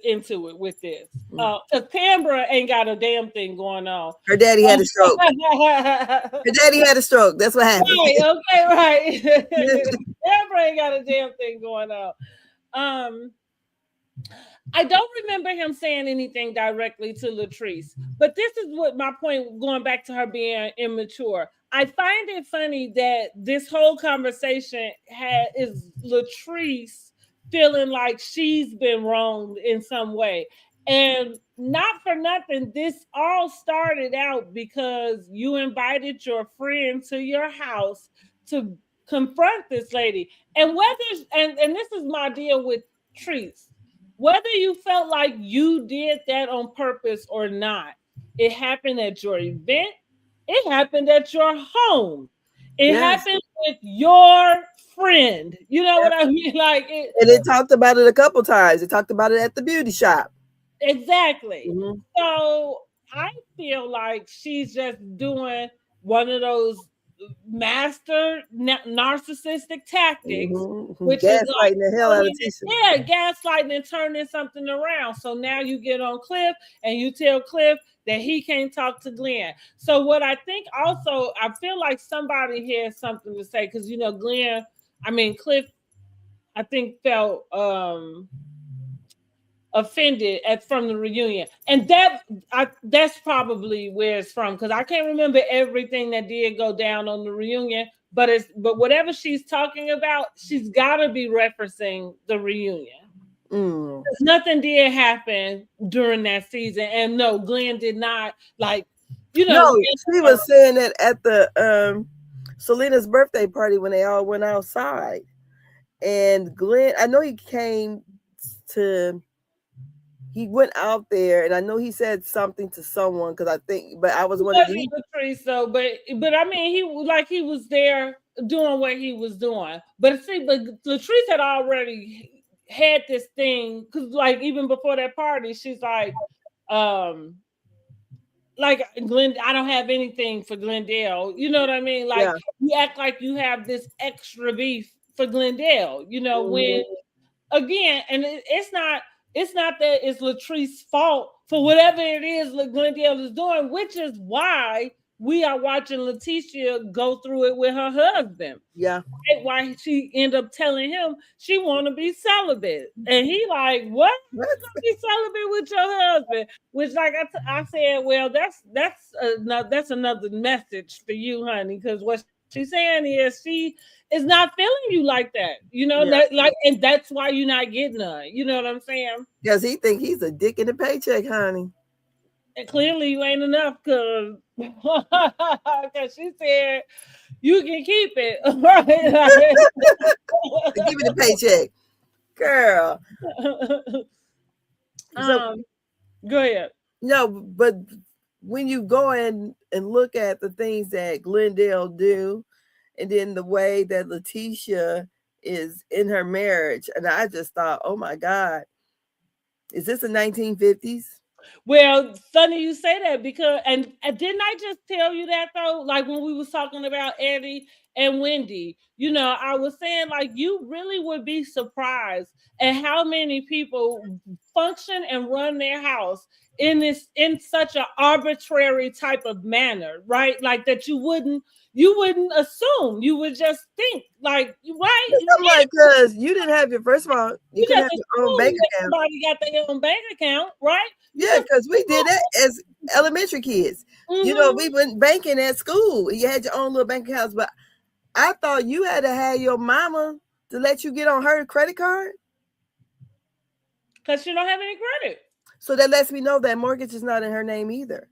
A: into it with this. Because Tambra ain't got a damn thing going on.
B: Her daddy had a stroke. Her daddy had a stroke. That's what happened.
A: Right. Tambra ain't got a damn thing going on. I don't remember him saying anything directly to Latrice, but this is what my point, going back to her being immature. I find it funny that this whole conversation is Latrice feeling like she's been wronged in some way. And not for nothing, this all started out because you invited your friend to your house to confront this lady. And and this is my deal with Latrice. whether you felt like you did that on purpose or not, it happened at your event. It happened at your home. It happened with your friend. You know what I mean? Like it.
B: And they talked about it a couple times. They talked about it at the beauty shop.
A: Exactly. So I feel like she's just doing one of those master narcissistic tactics, which is like
B: gaslighting the hell out of Tisha.
A: Gaslighting and turning something around. So now you get on Cliff and you tell Cliff that he can't talk to Glenn. So what I think also, I feel like somebody has something to say because Cliff, I think felt offended from the reunion, and that's probably where it's from because I can't remember everything that did go down on the reunion, but whatever she's talking about, she's got to be referencing the reunion. Nothing did happen during that season, and no, Glenn did not
B: she was saying that at the Selena's birthday party when they all went outside, and Glenn, I know he went out there, and I know he said something to someone because I was wondering.
A: Latrice, though, but I mean, he was there doing what he was doing. But Latrice had already had this thing because, even before that party, she's like Glenn, I don't have anything for Glendale. You know what I mean? You act like you have this extra beef for Glendale. You know when again, and it's not that it's Latrice's fault for whatever it is that Glendale is doing, which is why we are watching Laticia go through it with her husband.
B: Yeah.
A: Why she end up telling him she want to be celibate. And he like, what? You gonna be celibate with your husband? Which I said, well, that's another message for you, honey, because what she's saying is she is not feeling you like that, you know, and that's why you're not getting none. You know what I'm saying?
B: Because he think he's a dick in the paycheck, honey.
A: And clearly you ain't enough because she said you can keep it.
B: Give me the paycheck, girl.
A: Go ahead.
B: No, but when you go in and look at the things that Glendale do, and then the way that Laticia is in her marriage, and I just thought, oh my God, is this the 1950s?
A: Well, funny you say that because, and didn't I just tell you that though? Like when we was talking about Eddie and Wendy, you know, I was saying like you really would be surprised at how many people function and run their house in such an arbitrary type of manner, right? Like that you wouldn't assume. You would just think like, right?
B: I'm like, because you didn't have your, first of all, you can have your own bank account.
A: Somebody got their own bank account, right?
B: Yeah, because we did that as elementary kids. You know, we went banking at school. You had your own little bank accounts, but I thought you had to have your mama to let you get on her credit card.
A: Because she don't have any credit.
B: So that lets me know that mortgage is not in her name either.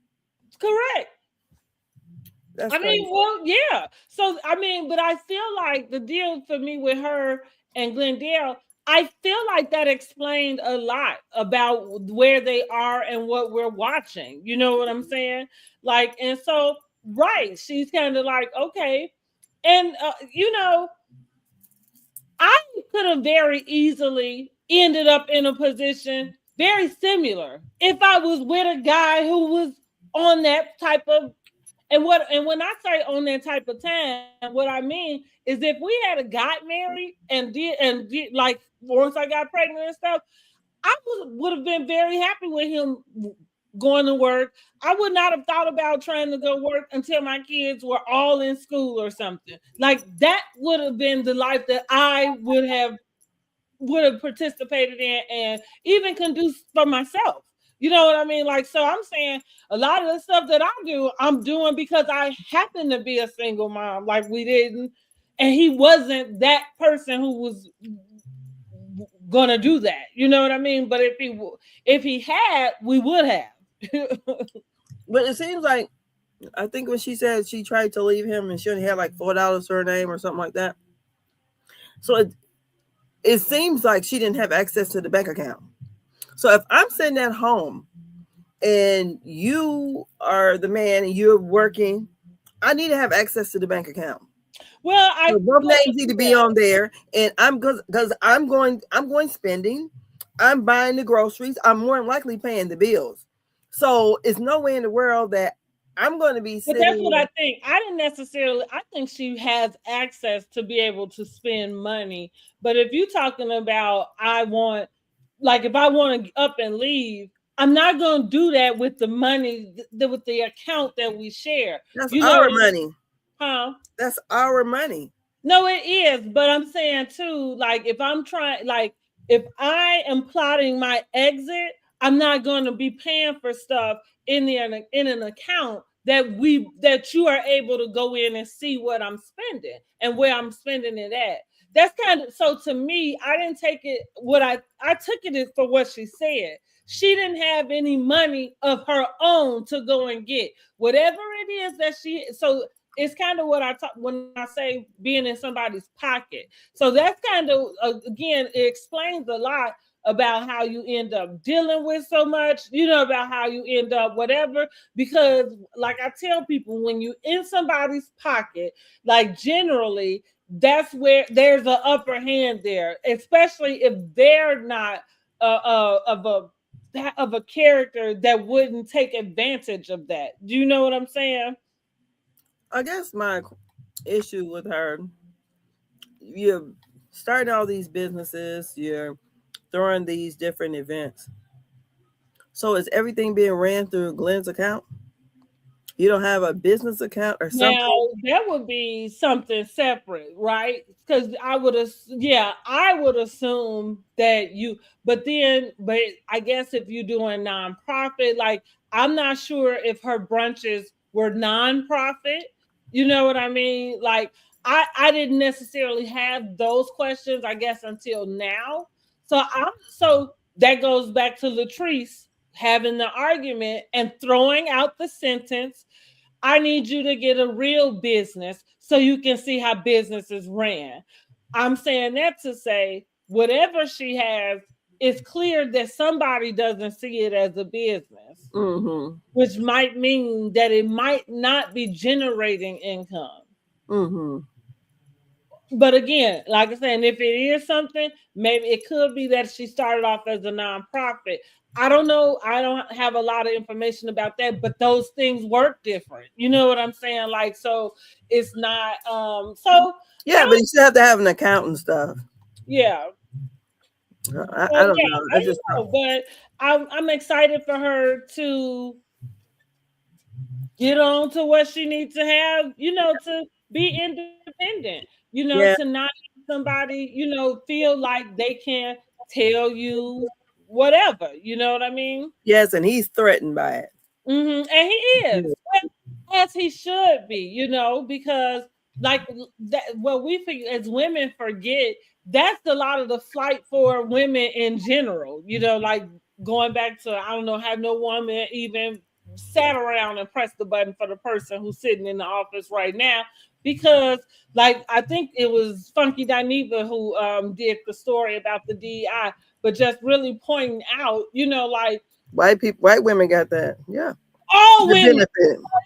A: Correct. That's crazy. Well, yeah. So, but I feel like the deal for me with her and Glendale, I feel like that explained a lot about where they are and what we're watching. You know what I'm saying? Like, and so, right, she's kind of like, okay. And, you know, I could have very easily ended up in a position very similar if I was with a guy who was on that type of, and when I say on that type of time, what I mean is if we had got married and did like once I got pregnant and stuff, I would have been very happy with him going to work. I would not have thought about trying to go work until my kids were all in school or something. Like that would have been the life that I would have participated in and even conduce for myself. You know what I mean? Like, so I'm saying a lot of the stuff that I do, I'm doing because I happen to be a single mom. Like we didn't, and he wasn't that person who was gonna do that. You know what I mean? But if he had, we would have.
B: But it seems like, I think when she said she tried to leave him and she only had like $4 for her name or something like that. So it seems like she didn't have access to the bank account. So if I'm sitting at home and you are the man and you're working, I need to have access to the bank account.
A: Well,
B: So both names need to be on there, and because I'm going spending, I'm buying the groceries, I'm more than likely paying the bills. So it's no way in the world that I'm going to be
A: But
B: sitting.
A: that's what I think. I didn't necessarily. I think she has access to be able to spend money. But if you're talking about, I want, like, if I want to up and leave, I'm not going to do that with the money, with the account that we share.
B: That's
A: You know,
B: our money.
A: huh?
B: That's our money.
A: No, it is, but I'm saying too, like if I'm trying, like if I am plotting my exit, I'm not going to be paying for stuff in an account that you are able to go in and see what I'm spending and where I'm spending it at. That's kind of, so to me, I didn't take it what I took it for what she said. She didn't have any money of her own to go and get whatever it is that she, so it's kind of what I talk when I say being in somebody's pocket. So that's kind of again, it explains a lot about how you end up dealing with so much, you know, about how you end up whatever. Because like I tell people, when you in somebody's pocket, like generally that's where there's an upper hand there, especially if they're not of a character that wouldn't take advantage of that. Do you know what I'm saying?
B: I guess my issue with her, you're starting all these businesses, you're throwing these different events. So is everything being ran through Glenn's account? You don't have a business account or
A: Now
B: something?
A: that would be something separate, right? Because I would assume that you, but I guess if you're doing nonprofit, like I'm not sure if her brunches were nonprofit. You know what I mean? Like I didn't necessarily have those questions, I guess, until now. So that goes back to Latrice having the argument and throwing out the sentence, I need you to get a real business so you can see how business is ran. I'm saying that to say, whatever she has, it's clear that somebody doesn't see it as a business, which might mean that it might not be generating income. But again, like I said, if it is something, maybe it could be that she started off as a nonprofit. I don't know. I don't have a lot of information about that, but those things work different. You know what I'm saying? Like, so it's not
B: Yeah, but you still have to have an account and stuff.
A: Yeah.
B: I don't know.
A: I just know, but I'm excited for her to get on to what she needs to have, you know, to be independent, you know, to not somebody, you know, feel like they can tell you whatever, you know what I mean?
B: Yes, and he's threatened by it.
A: And he is, as he should be, you know, because like that, what we as women forget, that's a lot of the fight for women in general, you know, like going back to, I don't know, have no woman even sat around and pressed the button for the person who's sitting in the office right now. Because like I think it was Funky Dineva who did the story about the DEI, but just really pointing out, you know, like
B: white women got that. Yeah.
A: All women,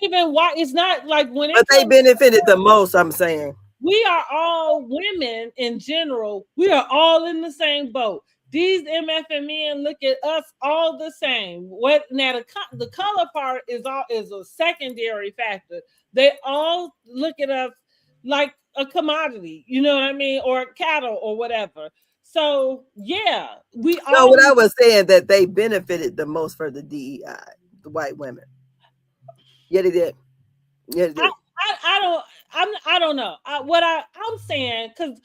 A: even white, it's not like when it,
B: but they benefited the most, I'm saying.
A: We are all women in general. We are all in the same boat. These MF men look at us all the same. What now? The color part is a secondary factor. They all look at us like a commodity. You know what I mean, or cattle or whatever. So yeah, we all.
B: No, what I was saying that they benefited the most for the DEI, the white women. Yeah, they did. Yeah, they did.
A: I don't know. I'm saying, because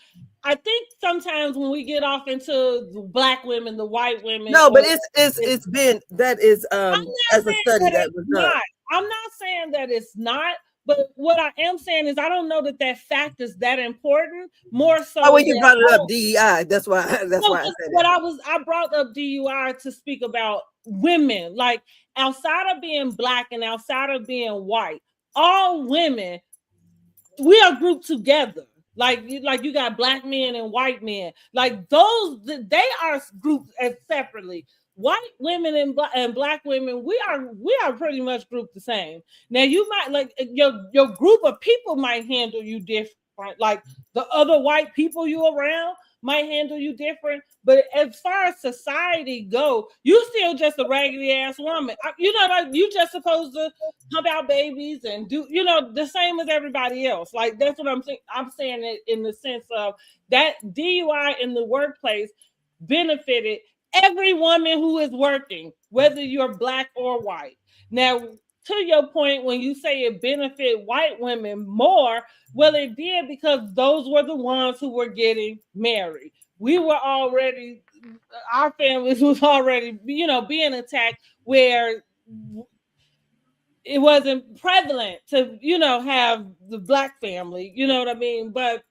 A: I think sometimes when we get off into the black women, the white women.
B: No, but it's been that is as a study that was done.
A: I'm not saying that it's not, but what I am saying is I don't know that fact is that important. More so.
B: Oh, when you brought it up, DEI. That's why I said that.
A: I brought up DUI to speak about women, like outside of being black and outside of being white, all women, we are grouped together. Like you got black men and white men. Like those, they are grouped as separately. white women and black women, we are pretty much grouped the same. Now you might like your group of people might handle you different, like the other white people you around might handle you different, but as far as society go, you still just a raggedy ass woman. You know, like you just supposed to pump out babies and do, you know, the same as everybody else. Like that's what I'm saying. I'm saying it in the sense of that DUI in the workplace benefited every woman who is working, whether you're black or white. Now, to your point, when you say it benefit white women more, well, it did because those were the ones who were getting married. We were already, our families was already, you know, being attacked where it wasn't prevalent to, you know, have the black family, you know what I mean? But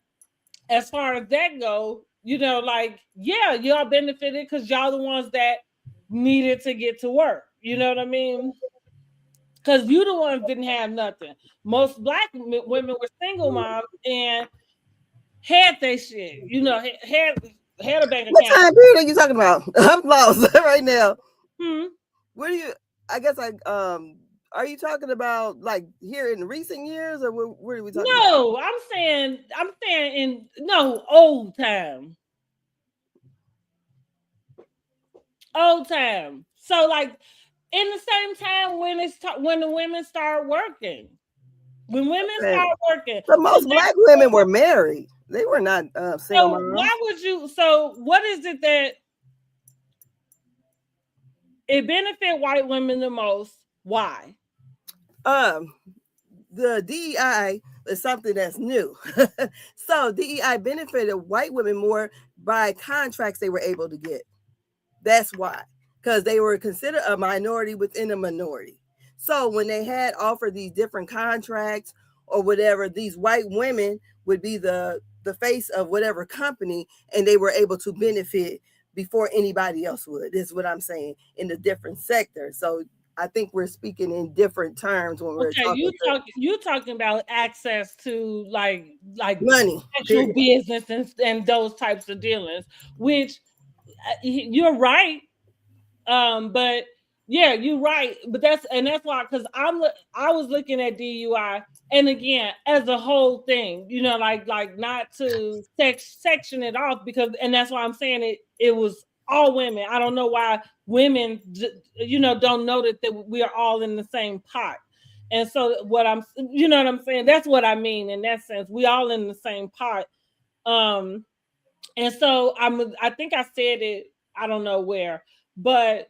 A: as far as that go, you know, like, yeah, y'all benefited because y'all the ones that needed to get to work. You know what I mean? Because you the ones didn't have nothing. Most black women were single moms and had their shit. You know, had a bank
B: What
A: account.
B: time period are you talking about? I'm lost right now.
A: Hmm.
B: Where do you? I guess Are you talking about like here in recent years, or where are we talking about?
A: No, I'm saying in old time. Old time. So like in the same time when when the women start working. When women start working.
B: But most black women were married. They were not single moms.
A: Why would you? So what is it that it benefit white women the most? Why?
B: The DEI is something that's new. So DEI benefited white women more by contracts they were able to get. That's why. Because they were considered a minority within a minority. So when they had offered these different contracts or whatever, these white women would be the face of whatever company, and they were able to benefit before anybody else would. Is what I'm saying, in the different sectors. So I think we're speaking in different terms when we're talking.
A: You talking about access to like
B: money,
A: actual business and those types of dealings, which you're right. But yeah, you're right. But that's why, because I was looking at DUI, and again, as a whole thing, you know, like not to section it off, because, and that's why I'm saying it was all women. I don't know why women, you know, don't know that we are all in the same pot. And so you know what I'm saying? That's what I mean in that sense. We all in the same pot. And so I think I said it, I don't know where, but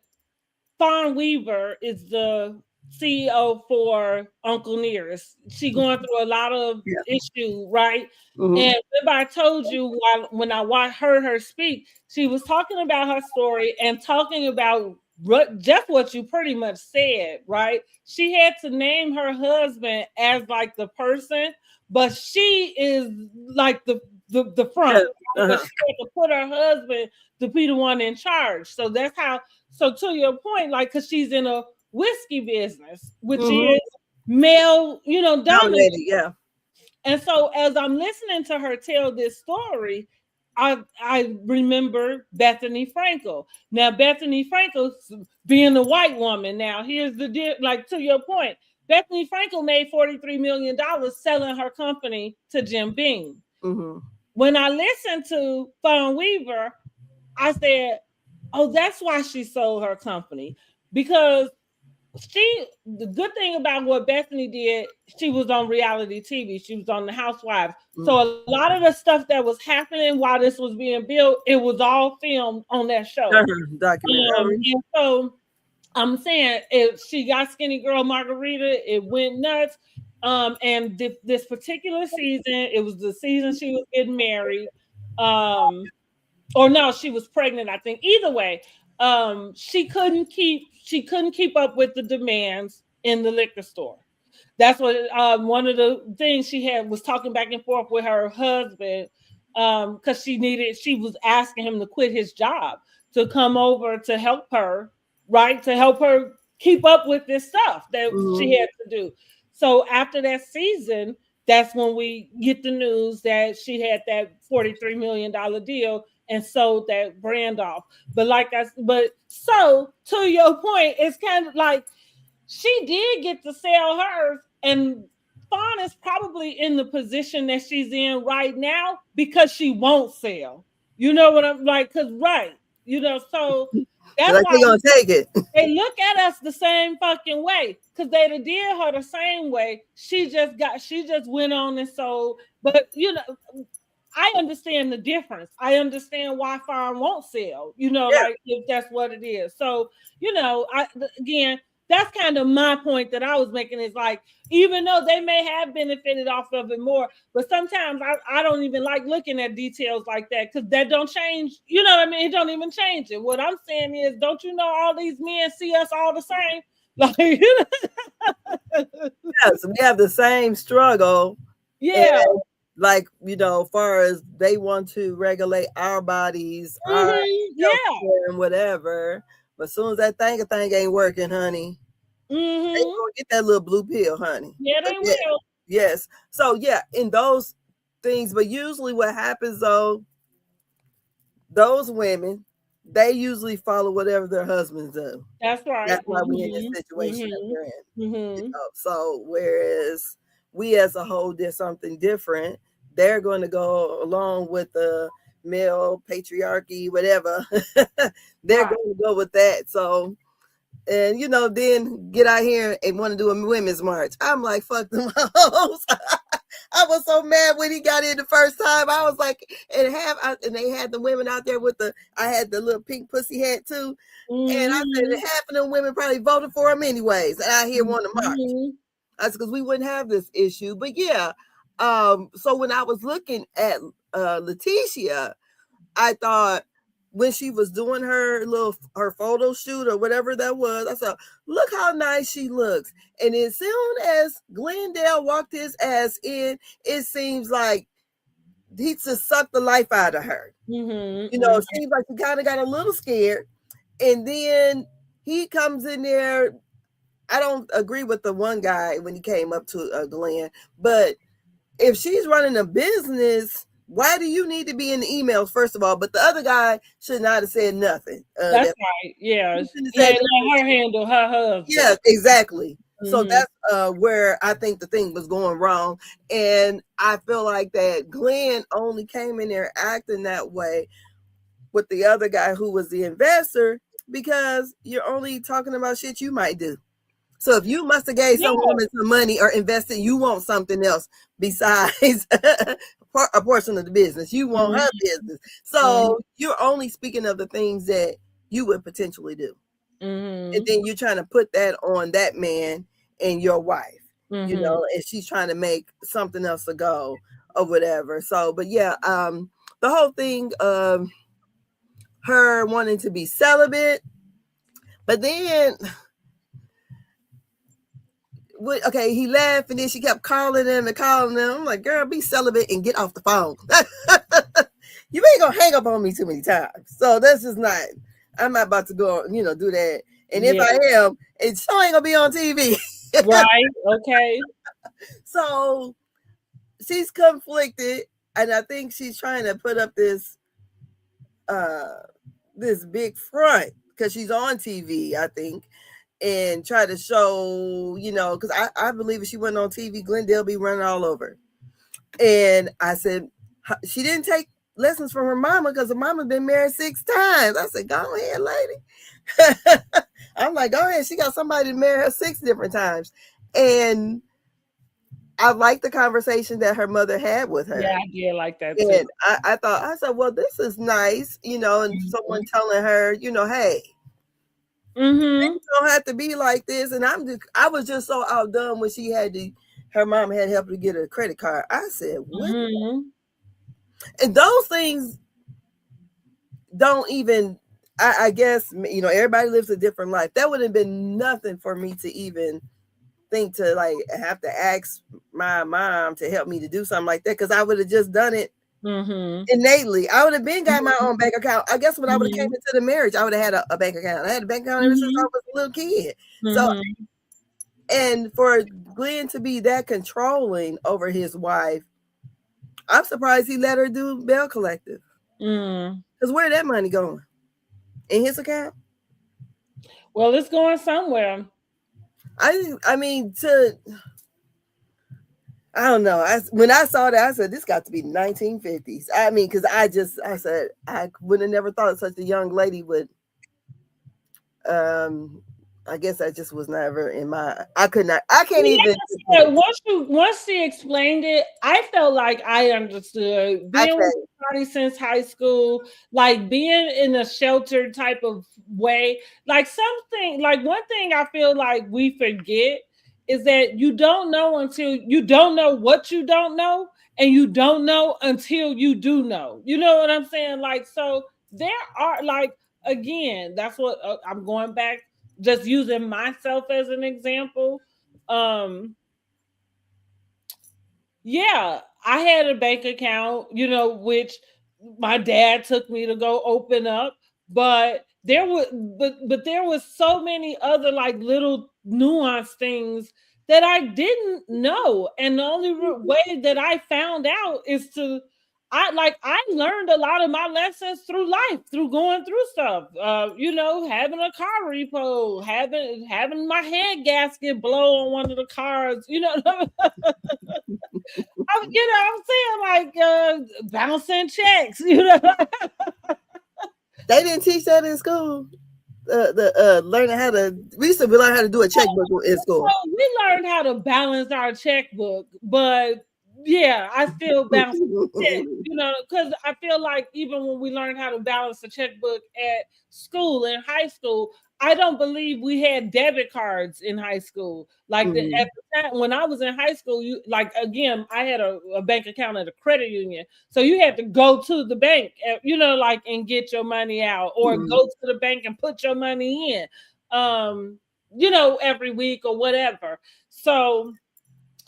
A: Fawn Weaver is the CEO for Uncle Nearest. She going through a lot of issue, right? Mm-hmm. And remember I told you when I heard her speak, she was talking about her story and talking about just what you pretty much said, right? She had to name her husband as like the person, but she is like the front. But she had to put her husband to be the one in charge. So that's how. So to your point, like, because she's in a whiskey business, which is male, you know, dominated.
B: Yeah.
A: And so as I'm listening to her tell this story, I remember Bethany Frankel. Now, Bethany Frankel being a white woman. Now, here's the deal, like, to your point, Bethany Frankel made $43 million selling her company to Jim Beam. Mm-hmm. When I listened to Fawn Weaver, I said, oh, that's why she sold her company. Because the good thing about what Bethany did, she was on reality TV. She was on the Housewives. Mm-hmm. So a lot of the stuff that was happening while this was being built, it was all filmed on that show. Documentary. And so I'm saying, if she got Skinny Girl Margarita, it went nuts. And this particular season, it was the season she was getting married. Or no, she was pregnant, I think. Either way, she couldn't keep up with the demands in the liquor store. That's what one of the things she had was talking back and forth with her husband, because she was asking him to quit his job to come over to help her, right? To help her keep up with this stuff that she had to do. So after that season, that's when we get the news that she had that $43 million deal and sold that brand off. But so to your point, it's kind of like she did get to sell hers, and Fawn is probably in the position that she's in right now because she won't sell. You know what I'm like? Because right, so that's
B: like
A: why
B: they gonna take it.
A: they look at us the same fucking way because they did her the same way. She just went on and sold. But I understand the difference. I understand why Farm won't sell.
B: Yeah.
A: Like if that's what it is. So again, that's kind of my point that I was making is like, even though they may have benefited off of it more, but sometimes I don't even like looking at details like that because that don't change. You know what I mean? It don't even change it. What I'm saying is, don't you know all these men see us all the same? Like,
B: yes, we have the same struggle.
A: Yeah.
B: And like, far as they want to regulate our bodies, our and whatever. But as soon as that thing ain't working, honey, they gonna get that little blue pill, honey.
A: Yeah, they will.
B: Yes. So yeah, in those things, but usually what happens though, those women, they usually follow whatever their husbands do.
A: That's right.
B: That's why we're in this situation that we're in. So whereas we as a whole did something different, they're going to go along with the male patriarchy, whatever. They're going to go with that. So, and then get out here and want to do a women's march. I'm like, fuck them hoes. I was so mad when he got in the first time. I was like, and they had the women out there with I had the little pink pussy hat too. And I said, half of them women probably voted for him anyways. And I here want to march. That's because we wouldn't have this issue. But yeah, so when I was looking at Laticia, I thought when she was doing her photo shoot or whatever that was, I said, look how nice she looks. And as soon as Glendale walked his ass in, it seems like he just sucked the life out of her. It seems like he kind of got a little scared. And then he comes in there. I don't agree with the one guy when he came up to Glenn, but if she's running a business, why do you need to be in the emails, first of all? But the other guy should not have said nothing.
A: That's right. Yeah. Let her handle her husband.
B: Yeah, exactly. So that's where I think the thing was going wrong. And I feel like that Glenn only came in there acting that way with the other guy who was the investor because you're only talking about shit you might do. So if you must have gave some woman some money or invested, you want something else besides a portion of the business. You want her business. So you're only speaking of the things that you would potentially do. And then you're trying to put that on that man and your wife, and she's trying to make something else to go or whatever. So, but yeah, the whole thing of her wanting to be celibate, but then he left and then she kept calling him. I'm like, girl, be celibate and get off the phone. You ain't gonna hang up on me too many times. So this is not, I'm not about to go, do that. And if I am, it sure ain't gonna be on TV.
A: Right. Okay.
B: So she's conflicted, and I think she's trying to put up this big front because she's on TV, I think, and try to show, because I believe if she went on TV, Glendale be running all over. And I said, she didn't take lessons from her mama because her mama been married 6 times. I said, go ahead, lady. I'm like, go ahead. She got somebody to marry her 6 different times. And I like the conversation that her mother had with her.
A: Yeah, I did like that too.
B: And I said, well, this is nice, and someone telling her, hey, you don't have to be like this. And I was just so outdone when her mom had helped her get a credit card. I said, what? And those things don't even, I guess, everybody lives a different life. That would have been nothing for me to even think to have to ask my mom to help me to do something like that, because I would have just done it innately. I would have been got my own bank account. I guess when I would have came into the marriage, I would have had a bank account. I had a bank account ever since I was a little kid. So And for Glenn to be that controlling over his wife, I'm surprised he let her do Belle Collective. Because where that money going? In his account?
A: Well, it's going somewhere.
B: I mean, I don't know. When I saw that, I said, this got to be 1950s. I mean, because I said, I would have never thought such a young lady would. I guess that just was never in my. I can't even.
A: Once she explained it, I felt like I understood. Being with somebody since high school, like being in a sheltered type of way, like one thing I feel like we forget is that you don't know until you don't know what you don't know, and you don't know until you do know. You know what I'm saying? Like, so there are again, that's what I'm going back, just using myself as an example. Yeah, I had a bank account, which my dad took me to go open up, but there was so many other like little nuanced things that I didn't know, and the only way that I found out is I learned a lot of my lessons through life, through going through stuff. Having a car repo, having my head gasket blow on one of the cars. I'm saying like bouncing checks.
B: They didn't teach that in school. Learning how to. We used to learn how to do a checkbook in school.
A: Well, we learned how to balance our checkbook, but yeah, I still balance check, because I feel like even when we learned how to balance the checkbook at school, in high school, I don't believe we had debit cards in high school. Like at the time when I was in high school, I had a bank account at a credit union, so you had to go to the bank, and get your money out, or go to the bank and put your money in, every week or whatever. So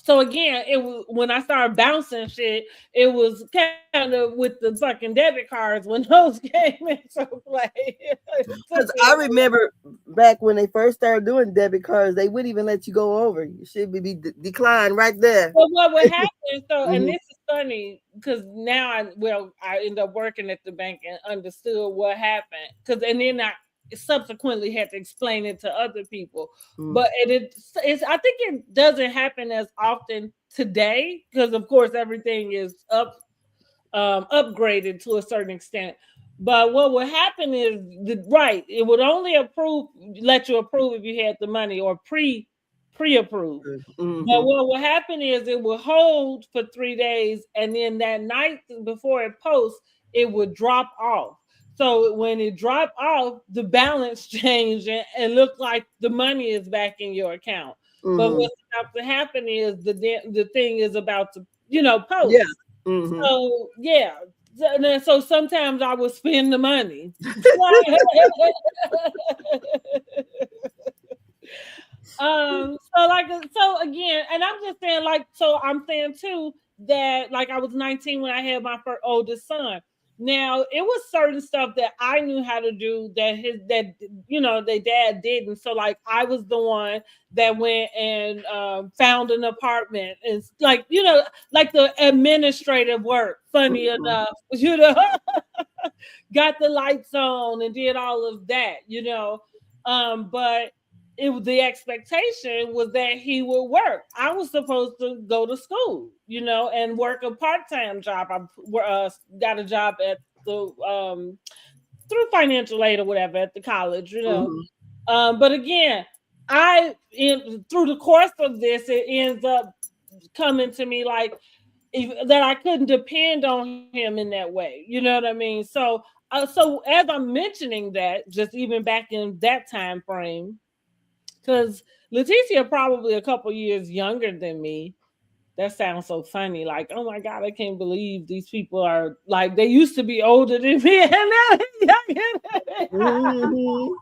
A: again, it was when I started bouncing shit, it was kind of with the fucking debit cards when those came into play.
B: Because I remember back when they first started doing debit cards, they wouldn't even let you go over. You should be declined right there.
A: Well, what would happen? And this is funny because now I end up working at the bank and understood what happened. And then I subsequently had to explain it to other people. But it's I think it doesn't happen as often today because of course everything is upgraded to a certain extent. But what would happen is it would only let you approve if you had the money or pre-approved. But what will happen is it will hold for 3 days, and then that night before it posts, it would drop off. So when it dropped off, the balance changed and looked like the money is back in your account. But what's about to happen is the thing is about to post.
B: Yeah.
A: So yeah. So sometimes I would spend the money. So again, and I'm just saying, I'm saying too that I was 19 when I had my first oldest son. Now it was certain stuff that I knew how to do that their dad didn't. So I was the one that went and found an apartment and the administrative work. Funny enough, got the lights on and did all of that. But the expectation was that he would work. I was supposed to go to school, and work a part-time job. I got a job at the through financial aid or whatever at the college, But again, through the course of this, it ends up coming to me that I couldn't depend on him in that way. You know what I mean? So as I'm mentioning that, just even back in that time frame, because Laticia probably a couple years younger than me. That sounds so funny. Like, oh my God, I can't believe these people are they used to be older than me and now they're younger.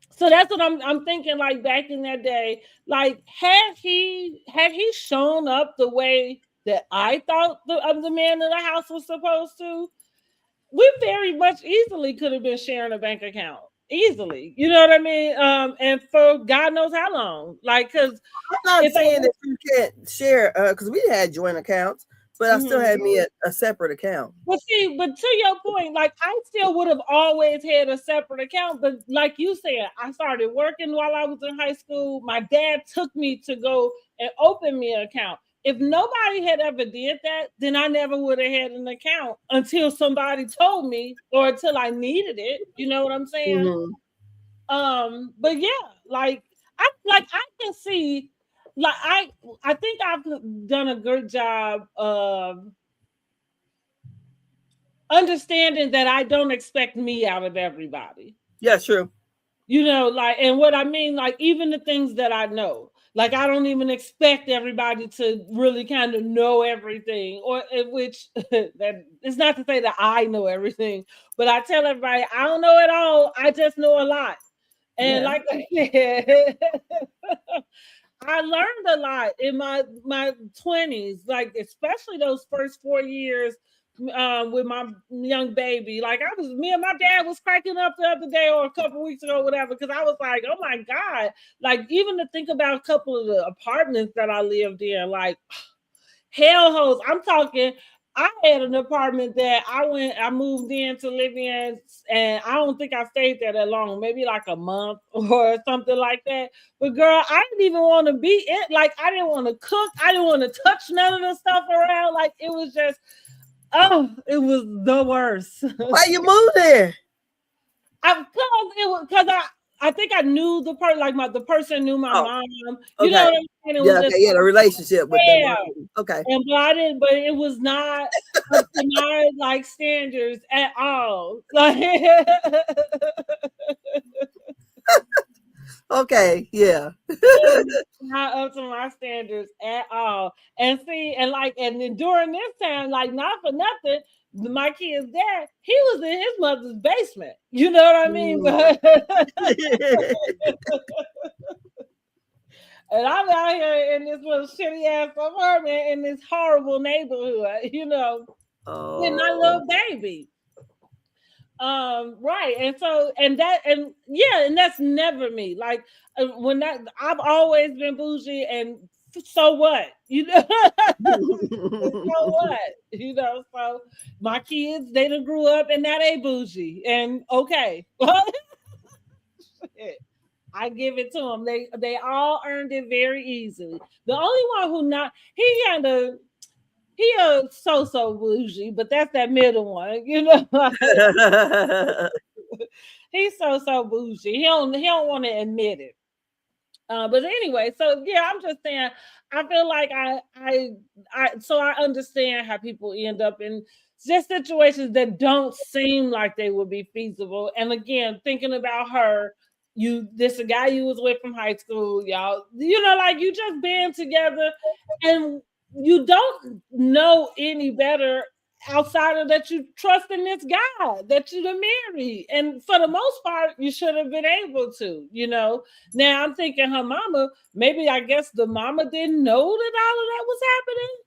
A: So that's what I'm thinking. Back in that day, had he shown up the way that I thought the man of the house was supposed to, we very much easily could have been sharing a bank account. easily. You know what I mean? And for God knows how long. Like, because
B: I'm not saying that you can't share, because we had joint accounts, but I still had me a separate account.
A: But see, but to your point, like I still would have always had a separate account. But like you said, I started working while I was in high school. My dad took me to go and open me an account. If nobody had ever did that, then I never would have had an account until somebody told me or until I needed it. You know what I'm saying? But yeah, like I can see, like I think I've done a good job of understanding that I don't expect me out of everybody.
B: Yeah, true.
A: You know, like, and what I mean, like, even the things that I know, like, I don't even expect everybody to really kind of know everything, or which that it's not to say that I know everything, but I tell everybody I don't know it all. I just know a lot. And like I said, I learned a lot in my 20s, like especially those first 4 years with my young baby. Like me and my dad was cracking up the other day or a couple weeks ago, whatever, because I was like, oh my God. Like even to think about a couple of the apartments that I lived in, like hellholes. I'm talking, I had an apartment that I moved in to live in, and I don't think I stayed there that long, maybe like a month or something like that. But girl, I didn't even want to be it. Like I didn't want to cook. I didn't want to touch none of the stuff around. Like it was just, oh, it was the worst.
B: Why you moved there?
A: Because I think I knew the person, like the person knew my mom. You
B: okay.
A: know what I'm saying? It was just,
B: you had a relationship with them. Okay.
A: And but it was not up to my like standards at all. Like
B: okay, yeah.
A: Not up to my standards at all. And see, and then during this time, like not for nothing, my kid's dad, he was in his mother's basement. You know what I mean? And I'm out here in this little shitty ass apartment in this horrible neighborhood, you know, with my little baby. Right. And that's never me. Like I've always been bougie, and so what? You know, so what? You know, so my kids, they done grew up and now they bougie. And okay. I give it to them. They all earned it very easily. The only one who not, he a so bougie, but that's that middle one, you know. He's so bougie. He don't want to admit it. But anyway, so yeah, I'm just saying. I feel like I understand how people end up in just situations that don't seem like they would be feasible. And again, thinking about her, this a guy you was with from high school, y'all. You know, like you just been together, and you don't know any better outside of that you trust in this guy that you done married. And for the most part, you should have been able to, you know. Now I'm thinking her mama, maybe I guess the mama didn't know that all of that was happening.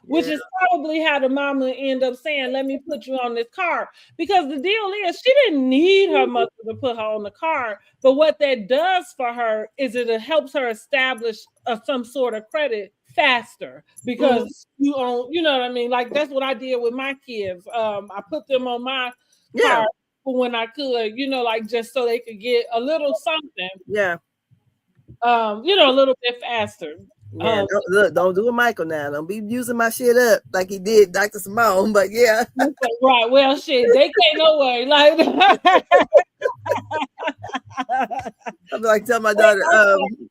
A: Which is probably how the mama end up saying, let me put you on this car. Because the deal is she didn't need her mother to put her on the car. But what that does for her is it helps her establish some sort of credit faster. Because you know what I mean? Like that's what I did with my kids. I put them on my car when I could, you know, like just so they could get a little something.
B: Yeah.
A: You know, a little bit faster.
B: Yeah, don't do it, Michael. Now, don't be using my shit up like he did, Dr. Simone. But yeah,
A: right. Well, shit, they can't no way. Like,
B: I'm like tell my daughter.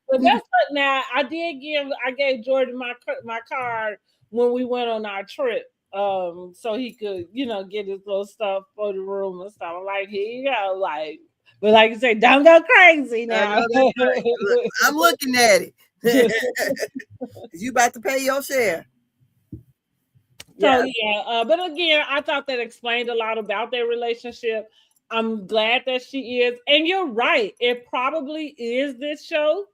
A: But that's what. Now, I gave Jordan my card when we went on our trip. So he could, you know, get his little stuff for the room and stuff. I'm like, here you go, like. But like you say, don't go crazy now.
B: I'm looking at it. You about to pay your share.
A: So but again, I thought that explained a lot about their relationship. I'm glad that she is, and you're right. It probably is this show.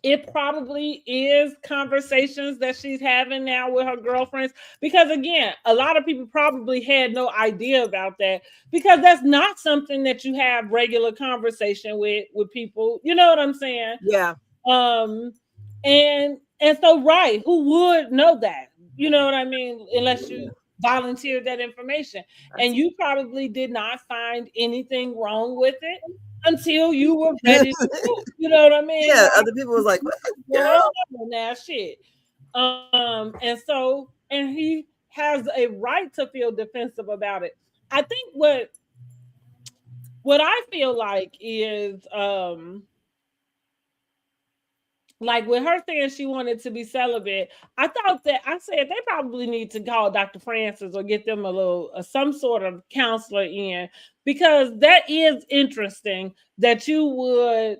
A: it probably is conversations that she's having now with her girlfriends, because again, a lot of people probably had no idea about that, because that's not something that you have regular conversation with people, you know what I'm saying?
B: Yeah.
A: And so, right, who would know that, you know what I mean, unless you volunteered that information. And you probably did not find anything wrong with it until you were ready to move. You know what I mean?
B: Yeah,
A: Like,
B: other people was like, what,
A: well,
B: girl?
A: hold on now, shit. And he has a right to feel defensive about it. I think what I feel like is like with her saying she wanted to be celibate, I said they probably need to call Dr. Francis or get them a little some sort of counselor in, because that is interesting that you would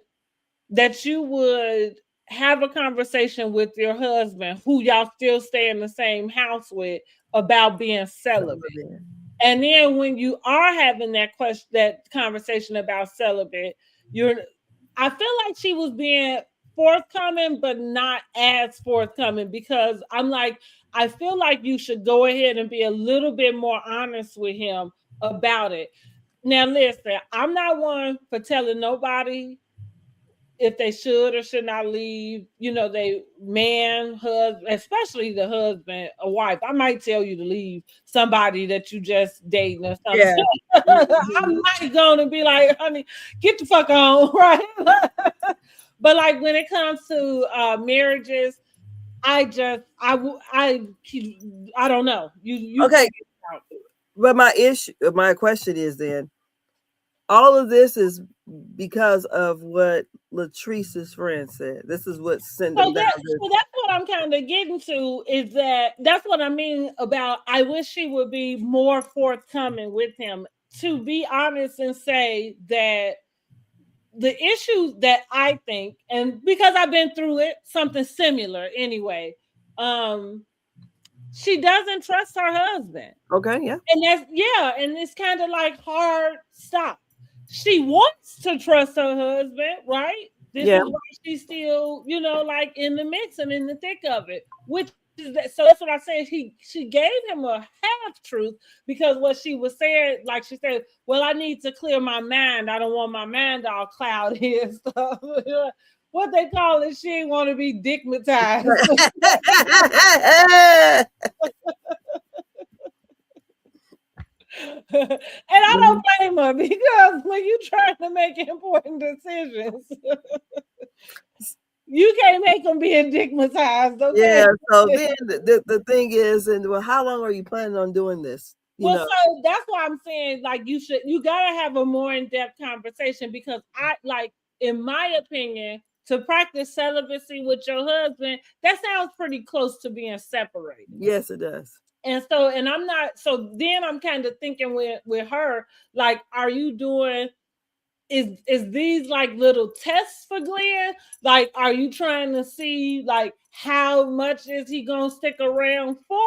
A: have a conversation with your husband, who y'all still stay in the same house with, about being celibate. And then when you are having that conversation about celibate, I feel like she was being forthcoming, but not as forthcoming, because I'm like, I feel like you should go ahead and be a little bit more honest with him about it. Now, listen, I'm not one for telling nobody if they should or should not leave, they husband, especially the husband, a wife. I might tell you to leave somebody that you just dating or something.
B: Yeah.
A: I might go and be like, honey, get the fuck on, right? But like when it comes to marriages, I don't know. You
B: okay. But my question is then, all of this is because of what Latrice's friend said. This is what sent them down.
A: So that's what I'm kind of getting to, is that's what I mean about, I wish she would be more forthcoming with him, to be honest and say that the issue that I think, and because I've been through it, something similar anyway, she doesn't trust her husband.
B: Okay, yeah.
A: And it's kind of like hard stop. She wants to trust her husband, right? This is why she's still, like in the mix and in the thick of it. Which is that. So that's what I said. She gave him a half truth, because what she was saying, like she said, well, I need to clear my mind. I don't want my mind all cloudy and stuff. What they call it, she ain't want to be dickmatized. And I don't blame her, because when you're trying to make important decisions, you can't make them be enigmatized. Okay?
B: Yeah. So then the thing is, and well, how long are you planning on doing this?
A: So that's why I'm saying, like, you gotta have a more in-depth conversation, because in my opinion, to practice celibacy with your husband, that sounds pretty close to being separated.
B: Yes, it does.
A: And I'm not, so then I'm kind of thinking with her, like, are you doing, is these like little tests for Glenn? Like, are you trying to see like how much is he gonna stick around for,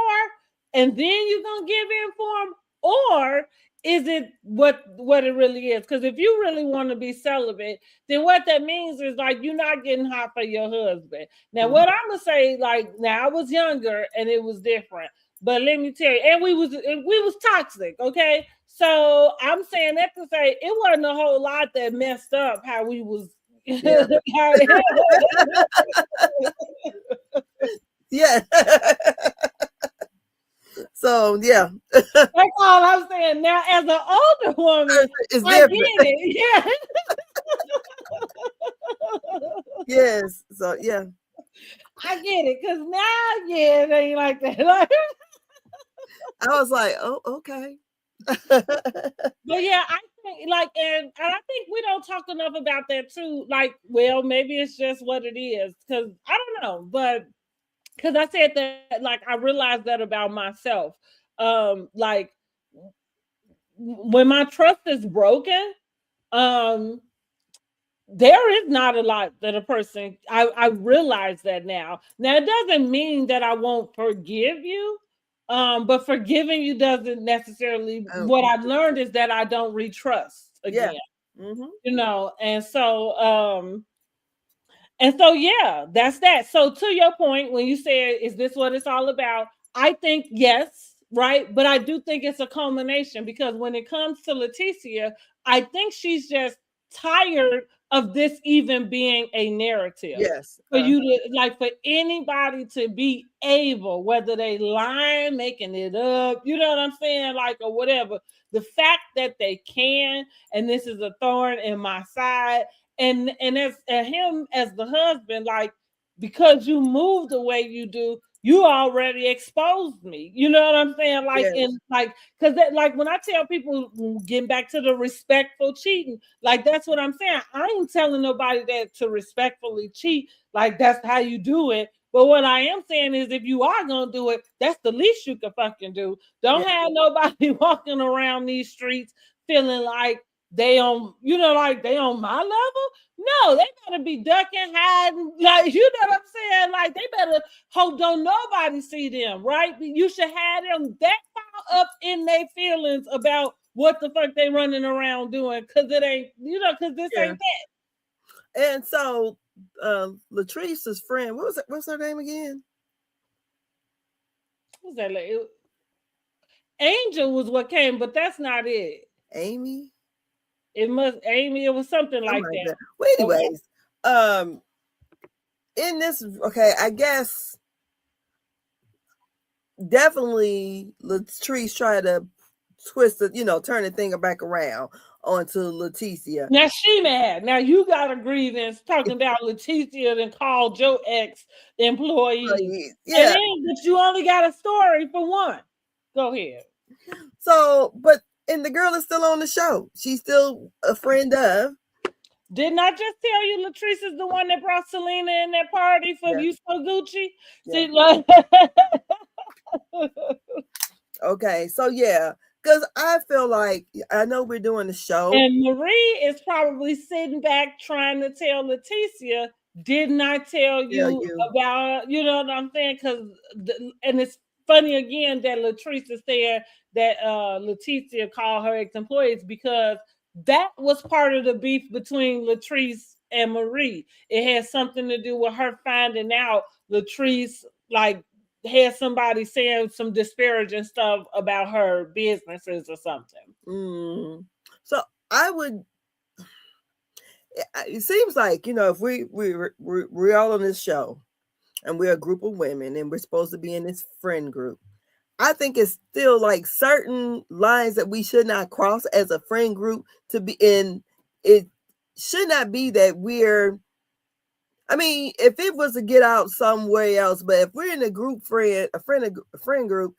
A: and then you're gonna give in for him? Or is it what it really is? Because if you really want to be celibate, then what that means is like you're not getting hot for your husband. Now, what I'm gonna say, like, now I was younger and it was different. But let me tell you, and we was toxic, okay? So I'm saying that to say it wasn't a whole lot that messed up how we was. Yeah.
B: Yeah. So yeah.
A: That's all I'm saying. Now, as an older woman,
B: it's
A: I
B: different.
A: get it. Yeah.
B: Yes. So yeah.
A: I get it, because now, it ain't like that.
B: I was like, oh, okay.
A: But yeah, I think and I think we don't talk enough about that too. Like, well, maybe it's just what it is, because I don't know, but because I said that, like, I realized that about myself. Like, when my trust is broken, there is not a lot that a person, I realize that now. Now, it doesn't mean that I won't forgive you. But forgiving you doesn't necessarily, what I've learned is that I don't retrust again.
B: Yeah. Mm-hmm.
A: And so And so, yeah, that's that. So, to your point, when you said, is this what it's all about? I think yes, right? But I do think it's a culmination because when it comes to Laticia, I think she's just tired of this even being a narrative.
B: Yes.
A: For you to, like, for anybody to be able, whether they lying, making it up, you know what I'm saying? Like, or whatever. The fact that they can, and this is a thorn in my side, and as him as the husband, like, because you move the way you do, you already exposed me. You know what I'm saying? Like,
B: Yes.
A: in like, because like when I tell people, getting back to the respectful cheating, like that's what I'm saying. I ain't telling nobody that to respectfully cheat, like that's how you do it. But what I am saying is, if you are gonna do it, that's the least you can fucking do. Don't have nobody walking around these streets feeling like they on, you know, like they on my level. No, they better be ducking, hiding, like, you know what I'm saying? Like, they better hope don't nobody see them, right? You should have them that far up in their feelings about what the fuck they running around doing, because it ain't, you know, because this ain't that.
B: And so Latrice's friend, what's her name again?
A: What's that like? Angel was what came, but that's not it.
B: Amy?
A: It was something like that.
B: Well, anyways, in this, okay, I guess definitely Latrice tried to twist it, you know, turn the thing back around onto Laticia.
A: Now she mad. Now you got a grievance talking about Laticia and called your ex-employee.
B: Yeah.
A: But you only got a story for one. Go ahead.
B: So, and the girl is still on the show. She's still a friend of.
A: Didn't I just tell you Latrice is the one that brought Selena in that party for You So Gucci? Yeah. See, like
B: okay, so yeah, because I feel like, I know we're doing the show,
A: and Marie is probably sitting back trying to tell Laticia, didn't I tell you about, you know what I'm saying? Because and it's funny again that Latrice is saying that Laticia called her ex-employees, because that was part of the beef between Latrice and Marie. It had something to do with her finding out Latrice, like, had somebody saying some disparaging stuff about her businesses or something.
B: So I would, it seems like, you know, if we're all on this show and we're a group of women and we're supposed to be in this friend group, I think it's still like certain lines that we should not cross as a friend group to be in. It should not be that I mean, if it was to get out somewhere else, but if we're in a friend group,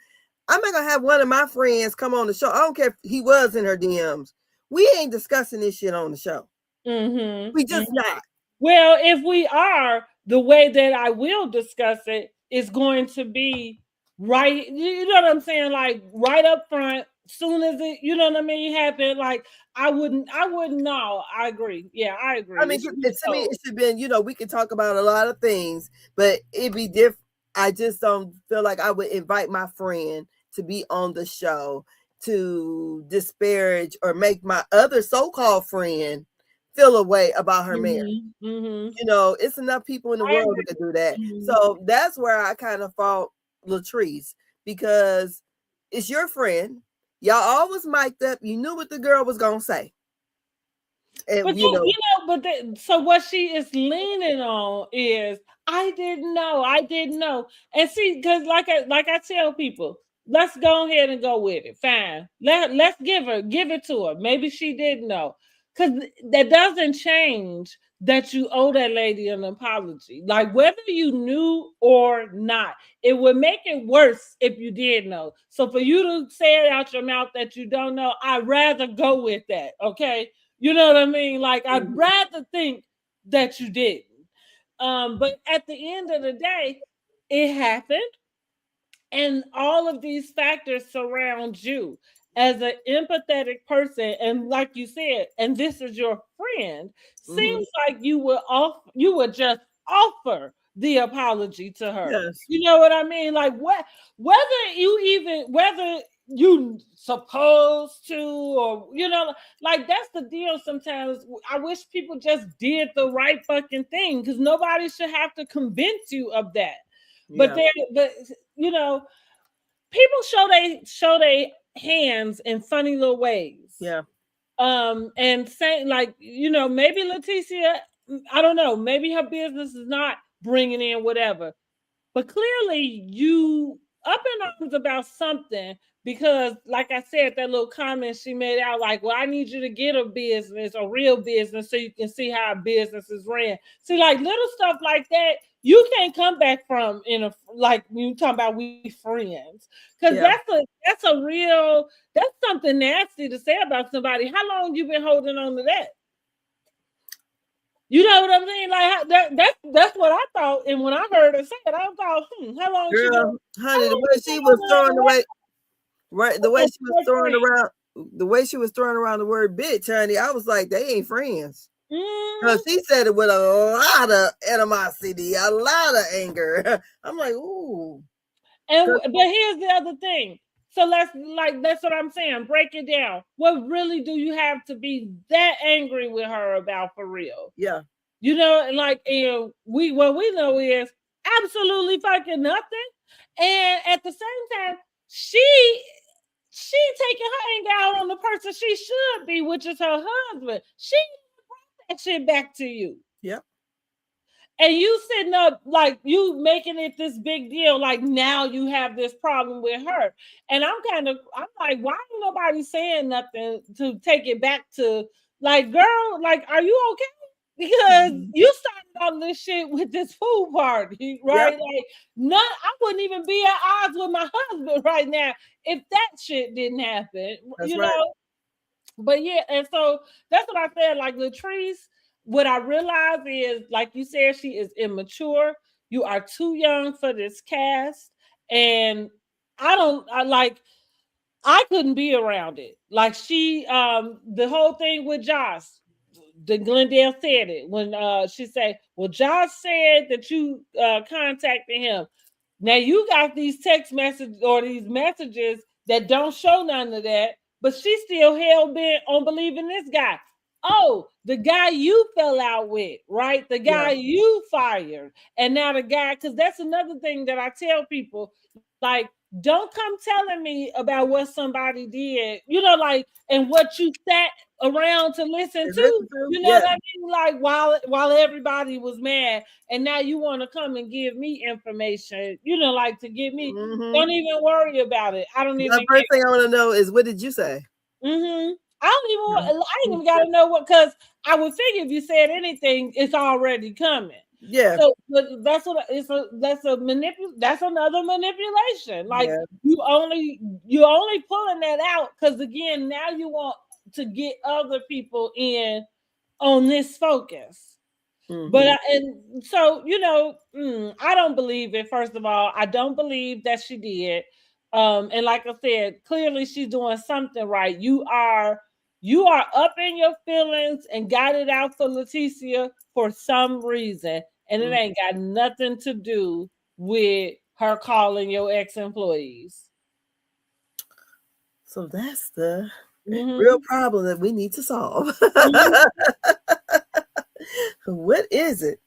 B: I'm not gonna have one of my friends come on the show. I don't care if he was in her DMs. We ain't discussing this shit on the show. We just not.
A: Well, if we are, the way that I will discuss it is going to be right. You know what I'm saying? Like right up front. Soon as it, you know what I mean, happen. Like I wouldn't know. I agree. Yeah, I agree.
B: I mean, to me, it should be, you know, we can talk about a lot of things, but it'd be different. I just don't feel like I would invite my friend to be on the show to disparage or make my other so-called friend feel a way about her marriage. You know, it's enough people in the world that do that. So that's where I kind of fault Latrice, because it's your friend. Y'all always mic'd up. You knew what the girl was gonna say. And,
A: so what she is leaning on is, I didn't know. And see, because like I tell people, let's go ahead and go with it. Fine. Let's give it to her. Maybe she didn't know. Because that doesn't change that you owe that lady an apology. Like whether you knew or not, it would make it worse if you did know. So for you to say it out your mouth that you don't know, I'd rather go with that. Okay. You know what I mean? Like I'd rather think that you didn't. But at the end of the day, it happened. And all of these factors surround you as an empathetic person. And like you said, and this is your friend, seems like you would just offer the apology to her. Yes. You know what I mean? Like whether you supposed to, or like that's the deal. Sometimes I wish people just did the right fucking thing, because nobody should have to convince you of that. But people show they hands in funny little ways.
B: Yeah.
A: And saying, like, maybe Laticia, I don't know, maybe her business is not bringing in whatever, but clearly you up in arms about something, because like I said, that little comment she made out, like, well, I need you to get a business, a real business, so you can see how a business is ran. See, like little stuff like that, you can't come back from in a, like, you talking about we friends, because that's something nasty to say about somebody. How long you been holding on to that? You know what I'm saying? Like that's what I thought, and when I heard her say it, I thought, how long?
B: Girl, honey, the way she was throwing away, right? The way she was throwing around, the word "bitch," honey, I was like, they ain't friends. Because she said it with a lot of animosity, a lot of anger. I'm like, ooh.
A: But here's the other thing. So that's what I'm saying. Break it down. What really do you have to be that angry with her about, for real?
B: Yeah.
A: And what we know is absolutely fucking nothing. And at the same time, she taking her anger out on the person she should be, which is her husband. She brought that shit back to you.
B: Yep.
A: And you sitting up, like, you making it this big deal, like now you have this problem with her. And I'm like, why ain't nobody saying nothing to take it back to, like, girl, like, are you okay? Because you started all this shit with this pool party, right? Yep. Like, I wouldn't even be at odds with my husband right now if that shit didn't happen. That's right. But yeah, and so that's what I said. Like, Latrice, what I realize is, like you said, she is immature. You are too young for this cast. And I couldn't be around it. Like, the whole thing with Josh, the Glendale said it when she said, well, Josh said that you contacted him. Now you got these text messages or these messages that don't show none of that, but she's still hell bent on believing this guy. Oh, the guy you fell out with, right? The guy you fired. And now the guy, because that's another thing that I tell people, like, don't come telling me about what somebody did, like, and what you sat around to listen to. You know what I mean? Like, while everybody was mad, and now you want to come and give me information, like, to give me. Don't even worry about it. I don't even.
B: The first thing I want to know is, what did you say?
A: I ain't even got to know what, because I would figure if you said anything, it's already coming.
B: Yeah.
A: So, but that's another manipulation. Like, you only pulling that out because, again, now you want to get other people in on this focus. But so I don't believe it. First of all, I don't believe that she did. And like I said, clearly she's doing something right. You are up in your feelings and got it out for Laticia for some reason, and it ain't got nothing to do with her calling your ex-employees.
B: So that's the real problem that we need to solve. What is it?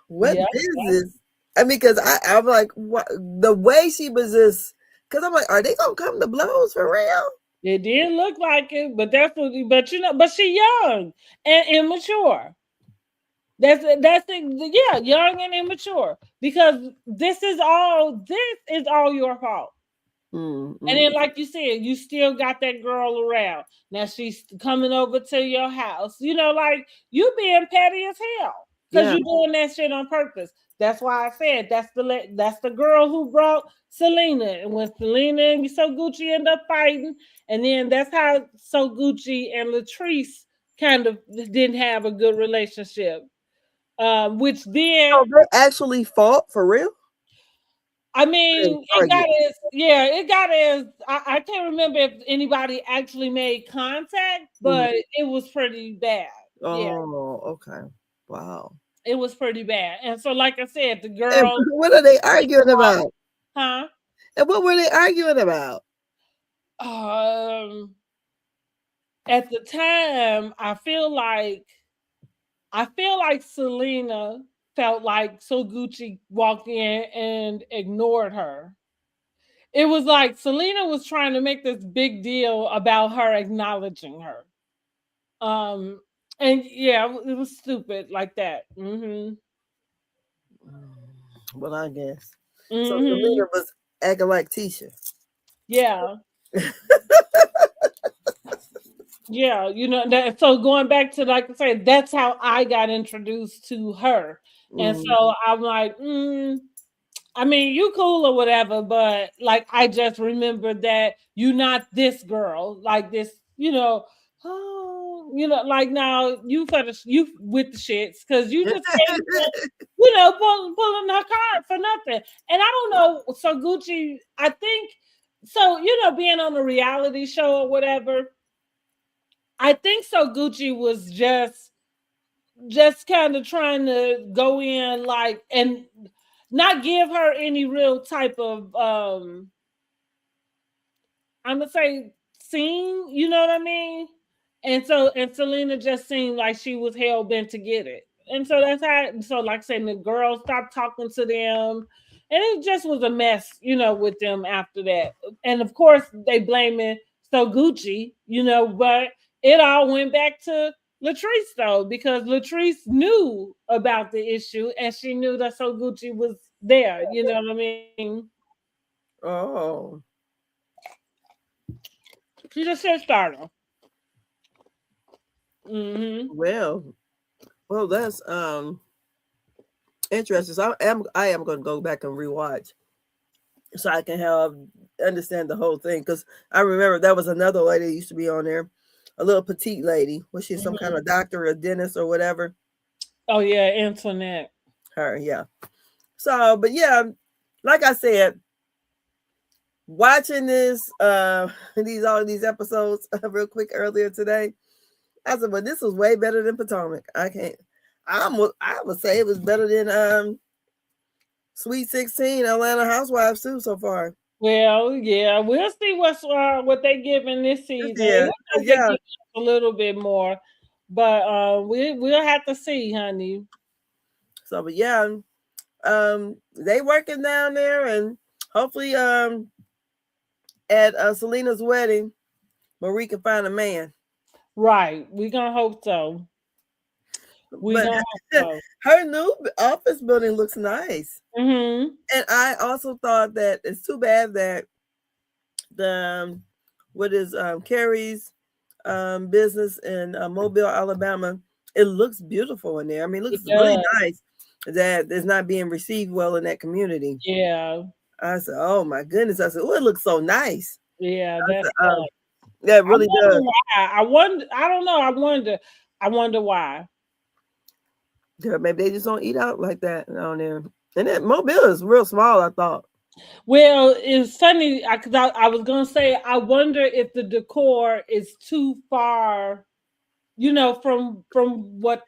B: What business? I mean, because I'm like, what, the way she was just, because I'm like, are they gonna come to blows for real?
A: It didn't look like it, but but she young and immature. That's it. Young and immature, because this is all your fault. And then, like you said, you still got that girl around. Now she's coming over to your house. Like, you being petty as hell because you're doing that shit on purpose. That's why I said that's the girl who brought Selena. And when Selena and So Gucci end up fighting, and then that's how So Gucci and Latrice kind of didn't have a good relationship. Which then
B: they actually fought for real.
A: I mean, it got as I can't remember if anybody actually made contact, but it was pretty bad.
B: Oh, okay. Wow.
A: It was pretty bad. And so, like I said, the girl.
B: And what are they arguing about?
A: Huh?
B: And what were they arguing about?
A: At the time, I feel like Selena felt like So Gucci walked in and ignored her. It was like Selena was trying to make this big deal about her acknowledging her. Um, and yeah, it was stupid like that.
B: Well, I guess. So
A: Mm-hmm.
B: Selena was acting like Tisha.
A: Yeah. Yeah, you know that. So going back to, like I said, that's how I got introduced to her, and so I'm like, I mean, you cool or whatever, but like I just remember that you not this girl, like this, like now you with the shits because you just came, pulling her card for nothing, and I don't know. So Gucci, I think, so being on a reality show or whatever. I think so Gucci was just kind of trying to go in like and not give her any real type of I'm gonna say scene, you know what I mean? And Selena just seemed like she was hell bent to get it. And so that's how, so like I said, the girls stopped talking to them. And it just was a mess, with them after that. And of course they blaming So Gucci, but it all went back to Latrice though, because Latrice knew about the issue and she knew that So Gucci was there, you know what I mean?
B: Oh.
A: She's a shit starter. Mm-hmm.
B: Well, that's interesting. So I am going to go back and rewatch so I can understand the whole thing, because I remember there was another lady that used to be on there, a little petite lady. Was she some kind of doctor or dentist or whatever?
A: Oh yeah, Antoinette.
B: Her, yeah. So, but yeah, like I said, watching this all of these episodes real quick earlier today, I said, well, this was way better than Potomac. I would say it was better than Sweet 16 Atlanta Housewives too so far.
A: Well, yeah, we'll see what they give in this season.
B: Yeah,
A: It looks like they give a little bit more, but we'll have to see, honey.
B: So, but yeah, they working down there, and hopefully, at Selena's wedding, Marie can find a man.
A: Right, we gonna hope so.
B: But her new office building looks nice.
A: Mm-hmm.
B: And I also thought that it's too bad that the what is Kerri's business in Mobile, Alabama, it looks beautiful in there. I mean, it looks really nice that it's not being received well in that community.
A: Yeah.
B: I said, oh my goodness. I said, oh, it looks so nice.
A: Yeah, that's
B: that really does.
A: Why. I wonder. I don't know. I wonder why.
B: Maybe they just don't eat out like that down there. And that Mobile is real small, I thought.
A: Well, it's funny because I was gonna say I wonder if the decor is too far, from what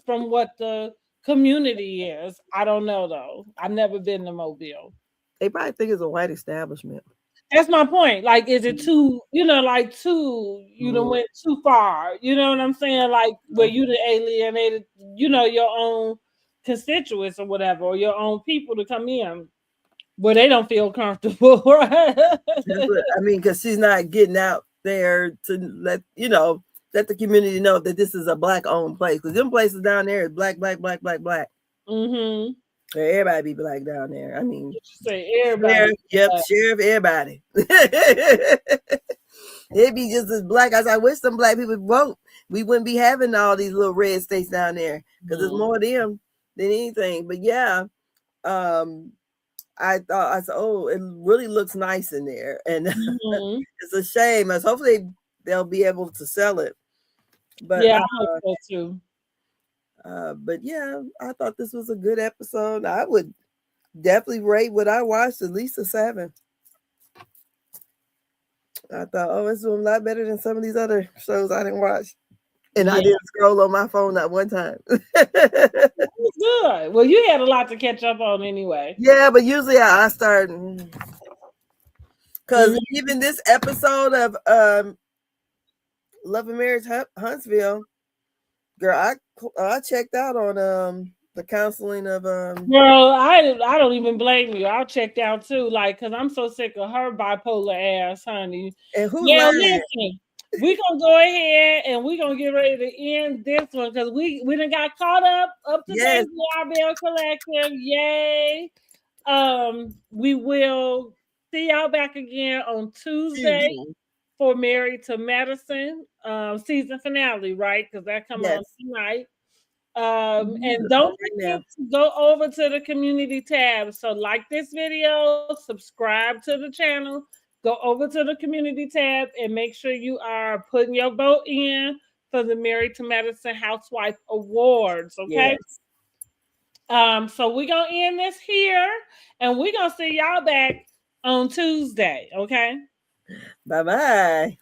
A: the community is. I don't know though. I've never been to Mobile.
B: They probably think it's a white establishment.
A: That's my point. Like, is it too, went too far? You know what I'm saying? Like, where you alienated, your own constituents or whatever, or your own people to come in where they don't feel comfortable, right?
B: I mean, because she's not getting out there to let the community know that this is a black-owned place. Because them places down there is black.
A: Mm-hmm.
B: Everybody be black down there. I mean,
A: you say everybody.
B: Sheriff, everybody. It'd be just as black as I wish some black people vote. We wouldn't be having all these little red states down there because there's more of them than anything. But yeah, I said, oh, it really looks nice in there, and it's a shame. As hopefully they'll be able to sell it. But
A: yeah, I hope so too.
B: But yeah, I thought this was a good episode. I would definitely rate what I watched at least a 7. I thought, oh, it's doing a lot better than some of these other shows I didn't watch. And I didn't scroll on my phone that one time.
A: Good. Well, you had a lot to catch up on anyway.
B: Yeah, but usually I start, Because even this episode of Love and Marriage Huntsville, girl, I checked out on the counseling of
A: Girl, I don't even blame you. I'll check out too, like, cause I'm so sick of her bipolar ass, honey.
B: And who's
A: yeah,
B: lying?
A: listen, we gonna go ahead and we gonna get ready to end this one because we done got caught up to date with our Belle Collective. Yay! We will see y'all back again on Tuesday for Married to Medicine season finale, right? Because that coming on tonight. And don't forget to go over to the community tab. So like this video, subscribe to the channel, go over to the community tab and make sure you are putting your vote in for the Married to Medicine Housewife Awards. Okay. Yes. So we're gonna end this here and we're gonna see y'all back on Tuesday. Okay.
B: Bye-bye.